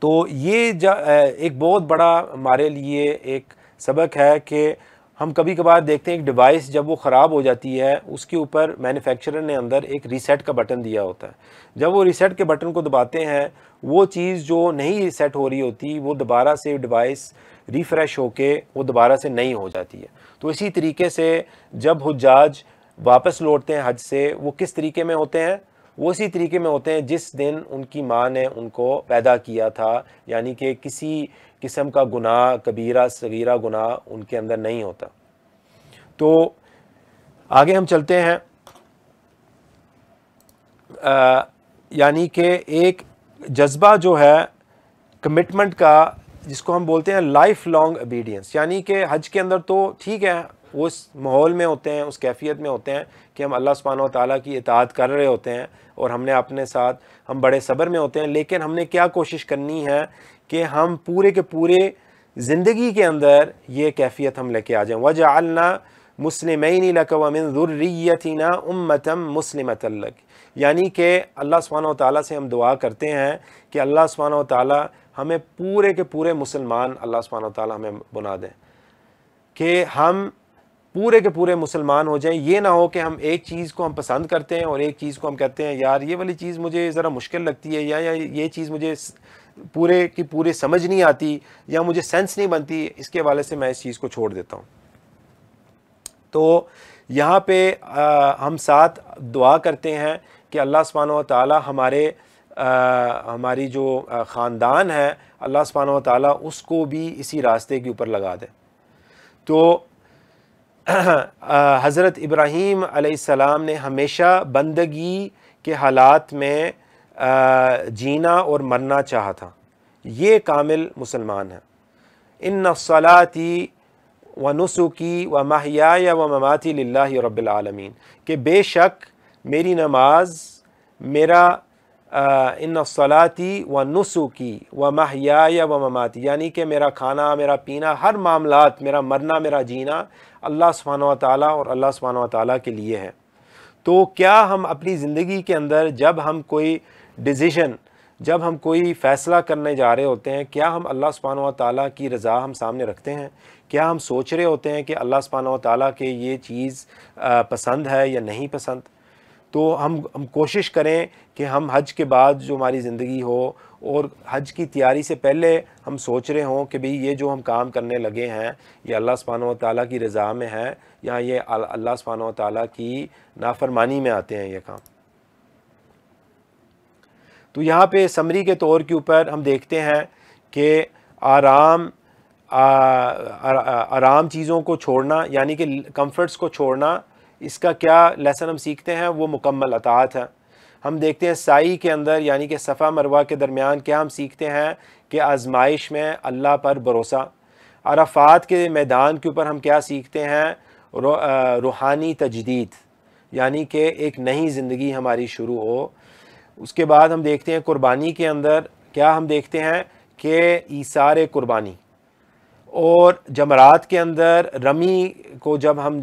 تو یہ ایک بہت بڑا ہمارے لیے ایک سبق ہے کہ ہم کبھی کبھار دیکھتے ہیں ایک ڈیوائس جب وہ خراب ہو جاتی ہے اس کے اوپر مینوفیکچرر نے اندر ایک ریسیٹ کا بٹن دیا ہوتا ہے، جب وہ ریسیٹ کے بٹن کو دباتے ہیں وہ چیز جو نہیں ریسیٹ ہو رہی ہوتی وہ دوبارہ سے ڈیوائس ریفریش ہو کے وہ دوبارہ سے نئی ہو جاتی ہے۔ تو اسی طریقے سے جب حجاج واپس لوٹتے ہیں حج سے وہ کس طریقے میں ہوتے ہیں؟ وہ اسی طریقے میں ہوتے ہیں جس دن ان کی ماں نے ان کو پیدا کیا تھا، یعنی کہ کسی قسم کا گناہ کبیرہ صغیرہ گناہ ان کے اندر نہیں ہوتا۔ تو آگے ہم چلتے ہیں، یعنی کہ ایک جذبہ جو ہے کمٹمنٹ کا، جس کو ہم بولتے ہیں لائف لانگ اوبیڈینس، یعنی کہ حج کے اندر تو ٹھیک ہے وہ اس ماحول میں ہوتے ہیں، اس کیفیت میں ہوتے ہیں کہ ہم اللہ سبحانہ و تعالیٰ کی اطاعت کر رہے ہوتے ہیں اور ہم نے اپنے ساتھ ہم بڑے صبر میں ہوتے ہیں، لیکن ہم نے کیا کوشش کرنی ہے کہ ہم پورے کے پورے زندگی کے اندر یہ کیفیت ہم لے کے آ جائیں۔ وَجَعَلْنَا مُسْلِمَيْنِ لَكَ وَمِن ذُرِّيَّتِنَا أُمَّةً مُسْلِمَةً لَكَ، یعنی کہ اللہ سبحانہ و تعالیٰ سے ہم دعا کرتے ہیں کہ اللہ سبحانہ و تعالیٰ ہمیں پورے کے پورے مسلمان اللہ سبحانہ و تعالیٰ ہمیں بنا دیں، کہ ہم پورے کے پورے مسلمان ہو جائیں۔ یہ نہ ہو کہ ہم ایک چیز کو ہم پسند کرتے ہیں اور ایک چیز کو ہم کہتے ہیں یار یہ والی چیز مجھے ذرا مشکل لگتی ہے، یا یہ چیز مجھے پورے کی پورے سمجھ نہیں آتی، یا مجھے سینس نہیں بنتی، اس کے حوالے سے میں اس چیز کو چھوڑ دیتا ہوں۔ تو یہاں پہ ہم ساتھ دعا کرتے ہیں کہ اللہ سبحانہ و تعالیٰ ہماری جو خاندان ہے اللہ سبحانہ و تعالیٰ اس کو بھی اسی راستے کے اوپر لگا دے۔ تو حضرت ابراہیم علیہ السلام نے ہمیشہ بندگی کے حالات میں جینا اور مرنا چاہا تھا، یہ کامل مسلمان ہے۔ ان صلاتي ونسکی ومحیای ومماتی للہ رب العالمین، کہ بے شک میری نماز، میرا ان صلاتی و نسکی و محیای و مماتی، یعنی کہ میرا کھانا، میرا پینا، ہر معاملات، میرا مرنا، میرا جینا اللہ سبحانہ و تعالیٰ اور اللہ سبحانہ و تعالیٰ کے لیے ہے۔ تو کیا ہم اپنی زندگی کے اندر جب ہم کوئی ڈیسیژن، جب ہم کوئی فیصلہ کرنے جا رہے ہوتے ہیں، کیا ہم اللہ سبحانہ و تعالیٰ کی رضا ہم سامنے رکھتے ہیں؟ کیا ہم سوچ رہے ہوتے ہیں کہ اللہ سبحانہ و تعالیٰ کے یہ چیز پسند ہے یا نہیں پسند؟ تو ہم کوشش کریں کہ ہم حج کے بعد جو ہماری زندگی ہو اور حج کی تیاری سے پہلے ہم سوچ رہے ہوں کہ بھئی یہ جو ہم کام کرنے لگے ہیں یہ اللہ سبحانہ و تعالیٰ کی رضا میں ہے یا یہ اللہ سبحانہ و تعالیٰ کی نافرمانی میں آتے ہیں یہ کام۔ تو یہاں پہ سمری کے طور کے اوپر ہم دیکھتے ہیں کہ آرام چیزوں کو چھوڑنا، یعنی کہ کمفرٹس کو چھوڑنا، اس کا کیا لیسن ہم سیکھتے ہیں؟ وہ مکمل اطاعت ہے۔ ہم دیکھتے ہیں سائی کے اندر، یعنی کہ صفا مروہ کے درمیان کیا ہم سیکھتے ہیں کہ آزمائش میں اللہ پر بھروسہ۔ عرفات کے میدان کے اوپر ہم کیا سیکھتے ہیں؟ روحانی تجدید، یعنی کہ ایک نئی زندگی ہماری شروع ہو۔ اس کے بعد ہم دیکھتے ہیں قربانی کے اندر کیا ہم دیکھتے ہیں کہ ایثار قربانی، اور جمرات کے اندر رمی کو جب ہم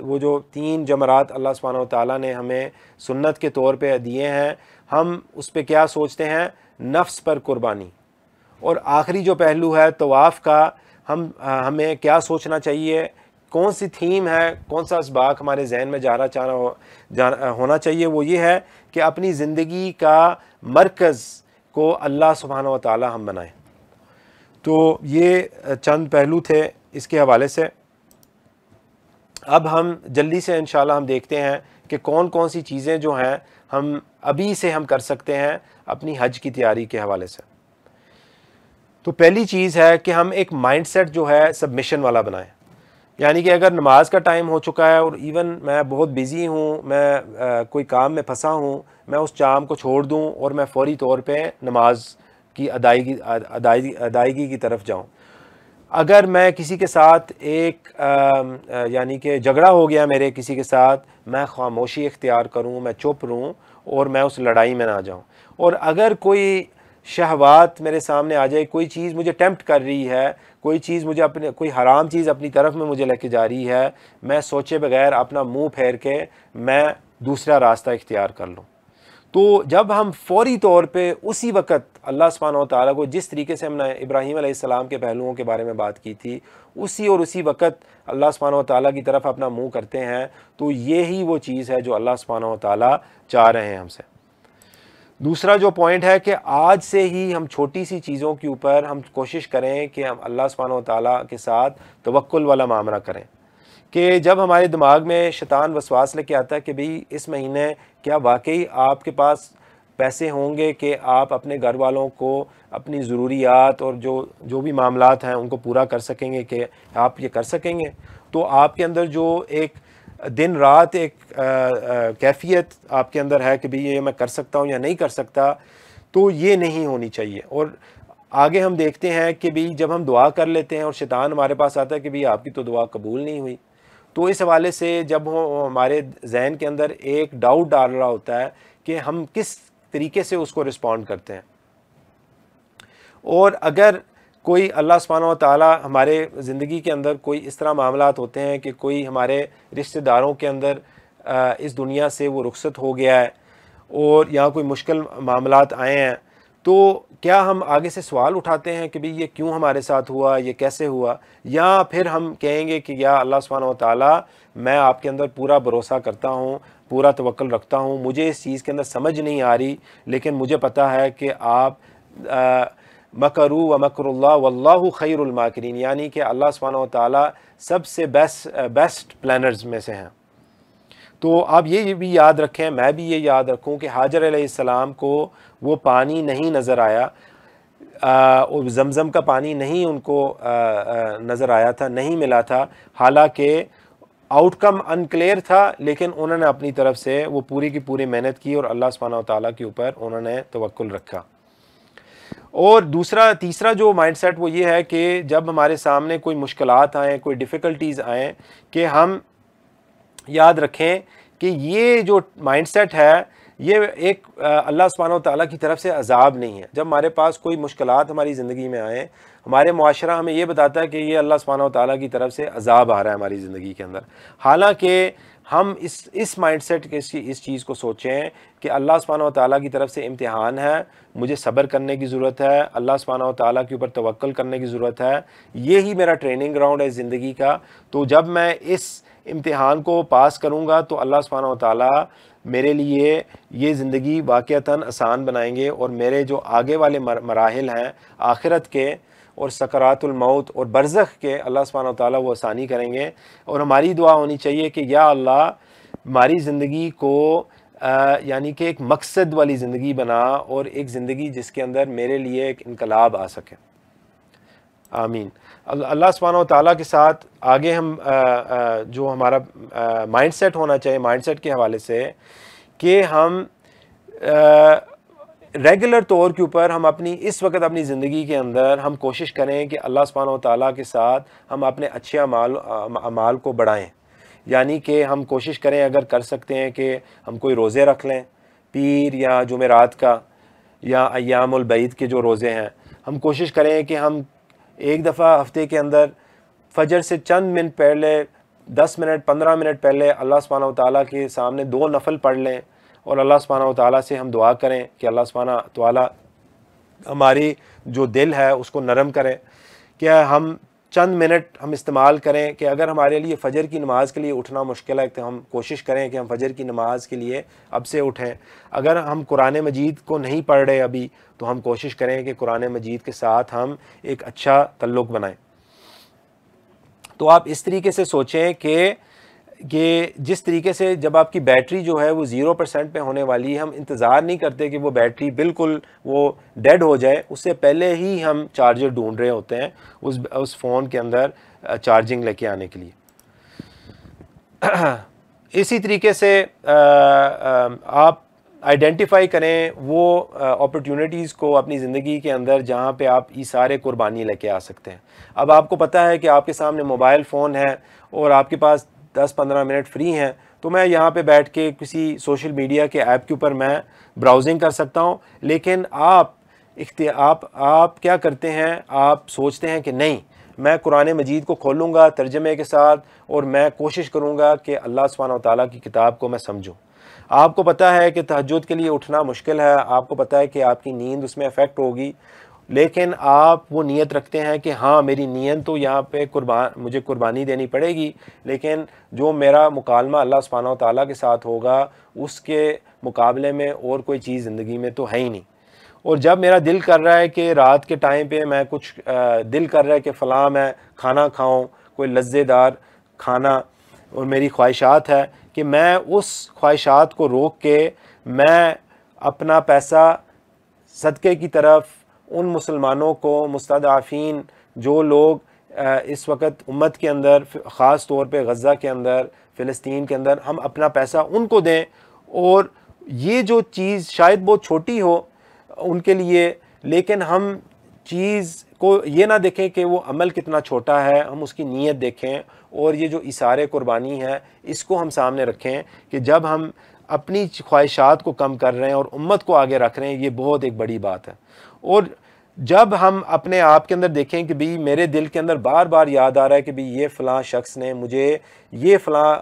وہ جو 3 جمرات اللہ سبحانہ و تعالیٰ نے ہمیں سنت کے طور پہ دیے ہیں، ہم اس پہ کیا سوچتے ہیں؟ نفس پر قربانی۔ اور آخری جو پہلو ہے طواف کا، ہمیں کیا سوچنا چاہیے؟ کون سی تھیم ہے، کون سا اسباق ہمارے ذہن میں ہونا چاہیے؟ وہ یہ ہے کہ اپنی زندگی کا مرکز کو اللہ سبحانہ و تعالیٰ ہم بنائیں۔ تو یہ چند پہلو تھے اس کے حوالے سے۔ اب ہم جلدی سے انشاءاللہ ہم دیکھتے ہیں کہ کون کون سی چیزیں جو ہیں ہم ابھی سے ہم کر سکتے ہیں اپنی حج کی تیاری کے حوالے سے۔ تو پہلی چیز ہے کہ ہم ایک مائنڈ سیٹ جو ہے سبمیشن والا بنائیں، یعنی کہ اگر نماز کا ٹائم ہو چکا ہے اور ایون میں بہت بیزی ہوں، میں کوئی کام میں پھنسا ہوں، میں اس کام کو چھوڑ دوں اور میں فوری طور پہ نماز کی ادائیگی کی طرف جاؤں۔ اگر میں کسی کے ساتھ یعنی کہ جھگڑا ہو گیا میرے کسی کے ساتھ، میں خاموشی اختیار کروں، میں چپ رہوں اور میں اس لڑائی میں نہ جاؤں۔ اور اگر کوئی شہوات میرے سامنے آ جائے، کوئی چیز مجھے ٹیمپٹ کر رہی ہے، کوئی چیز مجھے کوئی حرام چیز اپنی طرف میں مجھے لے کے جا رہی ہے، میں سوچے بغیر اپنا منہ پھیر کے میں دوسرا راستہ اختیار کر لوں۔ تو جب ہم فوری طور پہ اسی وقت اللہ سبحانہ و تعالیٰ کو، جس طریقے سے ہم نے ابراہیم علیہ السلام کے پہلوؤں کے بارے میں بات کی تھی، اسی وقت اللہ سبحانہ و تعالیٰ کی طرف اپنا منہ کرتے ہیں، تو یہی وہ چیز ہے جو اللہ سبحانہ و تعالیٰ چاہ رہے ہیں ہم سے۔ دوسرا جو پوائنٹ ہے کہ آج سے ہی ہم چھوٹی سی چیزوں کے اوپر ہم کوشش کریں کہ ہم اللہ سبحانہ و تعالیٰ کے ساتھ توکل والا معاملہ کریں، کہ جب ہمارے دماغ میں شیطان وسواس لے کے آتا ہے کہ بھئی اس مہینے کیا واقعی آپ کے پاس پیسے ہوں گے کہ آپ اپنے گھر والوں کو اپنی ضروریات اور جو بھی معاملات ہیں ان کو پورا کر سکیں گے، کہ آپ یہ کر سکیں گے، تو آپ کے اندر جو ایک دن رات ایک کیفیت آپ کے اندر ہے کہ بھئی یہ میں کر سکتا ہوں یا نہیں کر سکتا، تو یہ نہیں ہونی چاہیے۔ اور آگے ہم دیکھتے ہیں کہ بھئی جب ہم دعا کر لیتے ہیں اور شیطان ہمارے پاس آتا ہے کہ بھئی آپ کی تو دعا قبول نہیں ہوئی، تو اس حوالے سے جب ہمارے ذہن کے اندر ایک ڈاؤٹ ڈال رہا ہوتا ہے کہ ہم کس طریقے سے اس کو رسپونڈ کرتے ہیں۔ اور اگر کوئی اللہ سبحانہ و تعالیٰ ہمارے زندگی کے اندر کوئی اس طرح معاملات ہوتے ہیں کہ کوئی ہمارے رشتہ داروں کے اندر اس دنیا سے وہ رخصت ہو گیا ہے اور یا کوئی مشکل معاملات آئے ہیں، تو کیا ہم آگے سے سوال اٹھاتے ہیں کہ بھئی یہ کیوں ہمارے ساتھ ہوا، یہ کیسے ہوا، یا پھر ہم کہیں گے کہ یا اللہ سبحانہ و تعالیٰ میں آپ کے اندر پورا بھروسہ کرتا ہوں، پورا توکل رکھتا ہوں، مجھے اس چیز کے اندر سمجھ نہیں آ رہی، لیکن مجھے پتہ ہے کہ آپ مکروا ومکر اللہ واللہ خیر الماکرین، یعنی کہ اللہ سبحانہ و تعالیٰ سب سے بیسٹ پلانرز میں سے ہیں۔ تو آپ یہ بھی یاد رکھیں، میں بھی یہ یاد رکھوں کہ حاجر علیہ السلام کو وہ پانی نہیں نظر آیا، اور زمزم کا پانی نہیں ان کو نظر آیا تھا، نہیں ملا تھا، حالانکہ آؤٹ کم انکلیئر تھا، لیکن انہوں نے اپنی طرف سے وہ پوری کی پوری محنت کی اور اللہ سبحانہ و تعالیٰ کے اوپر انہوں نے توکل رکھا۔ اور تیسرا جو مائنڈ سیٹ وہ یہ ہے کہ جب ہمارے سامنے کوئی مشکلات آئیں، کوئی ڈیفیکلٹیز آئیں، کہ ہم یاد رکھیں کہ یہ جو مائنڈ سیٹ ہے یہ ایک اللہ سبحانہ و تعالیٰ کی طرف سے عذاب نہیں ہے۔ جب ہمارے پاس کوئی مشکلات ہماری زندگی میں آئیں، ہمارے معاشرہ ہمیں یہ بتاتا ہے کہ یہ اللہ سبحانہ و تعالیٰ کی طرف سے عذاب آ رہا ہے ہماری زندگی کے اندر، حالانکہ ہم اس مائنڈ سیٹ کے اس چیز کو سوچیں کہ اللہ سبحانہ و تعالیٰ کی طرف سے امتحان ہے، مجھے صبر کرنے کی ضرورت ہے، اللہ سبحانہ و تعالیٰ کے اوپر توکل کرنے کی ضرورت ہے، یہی میرا ٹریننگ گراؤنڈ ہے زندگی کا۔ تو جب میں اس امتحان کو پاس کروں گا تو اللہ سبحانہ و تعالیٰ میرے لیے یہ زندگی واقعتاً آسان بنائیں گے، اور میرے جو آگے والے مراحل ہیں آخرت کے اور سکرات الموت اور برزخ کے، اللہ سبحانہ و تعالیٰ وہ آسانی کریں گے۔ اور ہماری دعا ہونی چاہیے کہ یا اللہ ہماری زندگی کو یعنی کہ ایک مقصد والی زندگی بنا، اور ایک زندگی جس کے اندر میرے لیے ایک انقلاب آ سکے۔ آمین۔ اللہ سبحانہ و تعالیٰ کے ساتھ آگے ہم جو ہمارا مائنڈ سیٹ ہونا چاہیے، مائنڈ سیٹ کے حوالے سے کہ ہم ریگولر طور کے اوپر ہم اس وقت اپنی زندگی کے اندر ہم کوشش کریں کہ اللہ سبحانہ و تعالیٰ کے ساتھ ہم اپنے اچھے اعمال کو بڑھائیں، یعنی کہ ہم کوشش کریں اگر کر سکتے ہیں کہ ہم کوئی روزے رکھ لیں، پیر یا جمعرات کا یا ایام البعید کے جو روزے ہیں، ہم کوشش کریں کہ ہم ایک دفعہ ہفتے کے اندر فجر سے چند منٹ پہلے 10 منٹ 15 منٹ پہلے اللہ سبحانہ و تعالیٰ کے سامنے 2 نفل پڑھ لیں، اور اللہ سبحانہ و تعالیٰ سے ہم دعا کریں کہ اللہ سبحانہ و تعالیٰ ہماری جو دل ہے اس کو نرم کریں، کہ ہم چند منٹ ہم استعمال کریں کہ اگر ہمارے لیے فجر کی نماز کے لیے اٹھنا مشکل ہے تو ہم کوشش کریں کہ ہم فجر کی نماز کے لیے اب سے اٹھیں۔ اگر ہم قرآن مجید کو نہیں پڑھ رہے ابھی تو ہم کوشش کریں کہ قرآن مجید کے ساتھ ہم ایک اچھا تعلق بنائیں۔ تو آپ اس طریقے سے سوچیں کہ جس طریقے سے جب آپ کی بیٹری جو ہے وہ 0% پہ ہونے والی ہے، ہم انتظار نہیں کرتے کہ وہ بیٹری بالکل وہ ڈیڈ ہو جائے، اس سے پہلے ہی ہم چارجر ڈھونڈ رہے ہوتے ہیں اس فون کے اندر چارجنگ لے کے آنے کے لیے۔ اسی طریقے سے آپ آئیڈینٹیفائی کریں وہ اپرچونٹیز کو اپنی زندگی کے اندر جہاں پہ آپ ایثار قربانی لے کے آ سکتے ہیں۔ اب آپ کو پتہ ہے کہ آپ کے سامنے موبائل فون ہے اور آپ کے پاس 10-15 منٹ فری ہیں، تو میں یہاں پہ بیٹھ کے کسی سوشل میڈیا کے ایپ کے اوپر میں براؤزنگ کر سکتا ہوں، لیکن آپ کیا کرتے ہیں، آپ سوچتے ہیں کہ نہیں میں قرآن مجید کو کھولوں گا ترجمے کے ساتھ اور میں کوشش کروں گا کہ اللہ سبحانہ و تعالیٰ کی کتاب کو میں سمجھوں۔ آپ کو پتہ ہے کہ تہجد کے لیے اٹھنا مشکل ہے، آپ کو پتہ ہے کہ آپ کی نیند اس میں افیکٹ ہوگی، لیکن آپ وہ نیت رکھتے ہیں کہ ہاں میری نیت تو یہاں پہ مجھے قربانی دینی پڑے گی، لیکن جو میرا مکالمہ اللہ سبحانہ و تعالیٰ کے ساتھ ہوگا اس کے مقابلے میں اور کوئی چیز زندگی میں تو ہے ہی نہیں۔ اور جب میرا دل کر رہا ہے کہ رات کے ٹائم پہ میں کچھ دل کر رہا ہے کہ فلاں میں کھانا کھاؤں، کوئی لذیذ دار کھانا، اور میری خواہشات ہے کہ میں اس خواہشات کو روک کے میں اپنا پیسہ صدقے کی طرف ان مسلمانوں کو، مستضعفین جو لوگ اس وقت امت کے اندر خاص طور پہ غزہ کے اندر، فلسطین کے اندر، ہم اپنا پیسہ ان کو دیں۔ اور یہ جو چیز شاید بہت چھوٹی ہو ان کے لیے، لیکن ہم چیز کو یہ نہ دیکھیں کہ وہ عمل کتنا چھوٹا ہے، ہم اس کی نیت دیکھیں، اور یہ جو اثار قربانی ہے اس کو ہم سامنے رکھیں کہ جب ہم اپنی خواہشات کو کم کر رہے ہیں اور امت کو آگے رکھ رہے ہیں، یہ بہت ایک بڑی بات ہے۔ اور جب ہم اپنے آپ کے اندر دیکھیں کہ بھی میرے دل کے اندر بار بار یاد آ رہا ہے کہ بھی یہ فلاں شخص نے مجھے یہ فلاں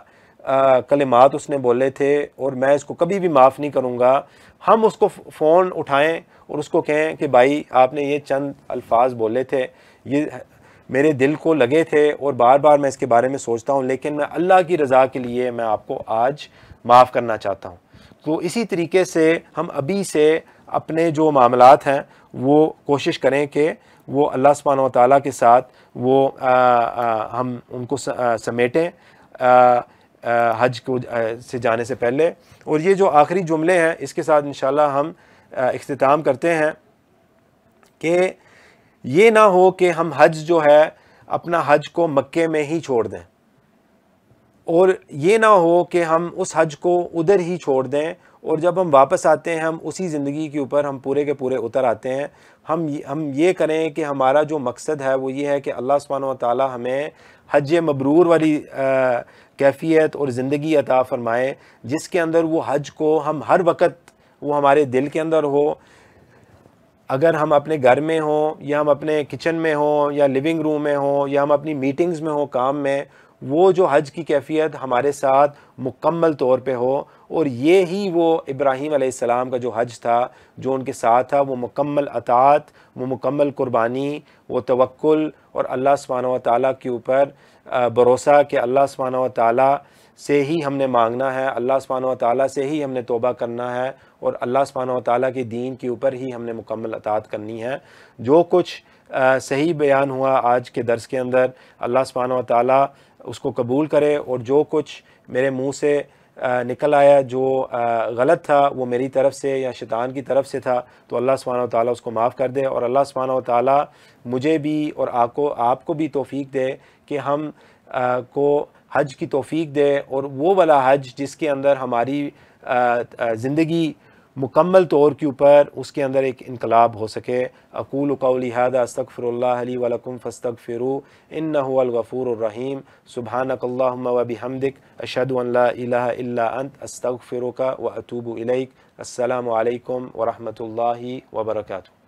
کلمات اس نے بولے تھے اور میں اس کو کبھی بھی معاف نہیں کروں گا، ہم اس کو فون اٹھائیں اور اس کو کہیں کہ بھائی آپ نے یہ چند الفاظ بولے تھے، یہ میرے دل کو لگے تھے اور بار بار میں اس کے بارے میں سوچتا ہوں، لیکن میں اللہ کی رضا کے لیے میں آپ کو آج معاف کرنا چاہتا ہوں۔ تو اسی طریقے سے ہم ابھی سے اپنے جو معاملات ہیں وہ کوشش کریں کہ وہ اللہ سبحانہ و تعالیٰ کے ساتھ وہ ہم ان کو سمیٹیں حج کو سے جانے سے پہلے۔ اور یہ جو آخری جملے ہیں اس کے ساتھ انشاءاللہ ہم اختتام کرتے ہیں کہ یہ نہ ہو کہ ہم حج جو ہے اپنا حج کو مکے میں ہی چھوڑ دیں، اور یہ نہ ہو کہ ہم اس حج کو ادھر ہی چھوڑ دیں، اور جب ہم واپس آتے ہیں ہم اسی زندگی کے اوپر ہم پورے کے پورے اتر آتے ہیں۔ ہم یہ کریں کہ ہمارا جو مقصد ہے وہ یہ ہے کہ اللہ سبحانہ و تعالی ہمیں حج مبرور والی کیفیت اور زندگی عطا فرمائے، جس کے اندر وہ حج کو ہم ہر وقت وہ ہمارے دل کے اندر ہو، اگر ہم اپنے گھر میں ہوں یا ہم اپنے کچن میں ہوں یا لیونگ روم میں ہوں یا ہم اپنی میٹنگز میں ہوں، کام میں، وہ جو حج کی کیفیت ہمارے ساتھ مکمل طور پہ ہو۔ اور یہ ہی وہ ابراہیم علیہ السلام کا جو حج تھا جو ان کے ساتھ تھا، وہ مکمل اطاعت، وہ مکمل قربانی، وہ توکل اور اللہ سبحانہ و تعالیٰ کے اوپر بھروسہ کہ اللہ سبحانہ و تعالیٰ سے ہی ہم نے مانگنا ہے، اللہ سبحانہ و تعالیٰ سے ہی ہم نے توبہ کرنا ہے، اور اللہ سبحانہ و تعالیٰ کے دین کے اوپر ہی ہم نے مکمل اطاعت کرنی ہے۔ جو کچھ صحیح بیان ہوا آج کے درس کے اندر، اللہ سبحانہ و تعالیٰ اس کو قبول کرے، اور جو کچھ میرے منہ سے نکل آیا جو غلط تھا وہ میری طرف سے یا شیطان کی طرف سے تھا، تو اللہ سبحانہ و تعالیٰ اس کو معاف کر دے، اور اللہ سبحانہ و تعالیٰ مجھے بھی اور آپ کو بھی توفیق دے کہ ہم کو حج کی توفیق دے، اور وہ والا حج جس کے اندر ہماری زندگی مکمل طور کے اوپر اس کے اندر ایک انقلاب ہو سکے۔ اقول قولی ھذا استغفر اللہ لی ولکم فاستغفروہ انہ هو الغفور الرحیم۔ سبحانک اللہم وبحمدک اشہد ان لا الہ الا انت استغفرک واتوب الیک۔ السلام علیکم ورحمۃ اللہ وبرکاتہ۔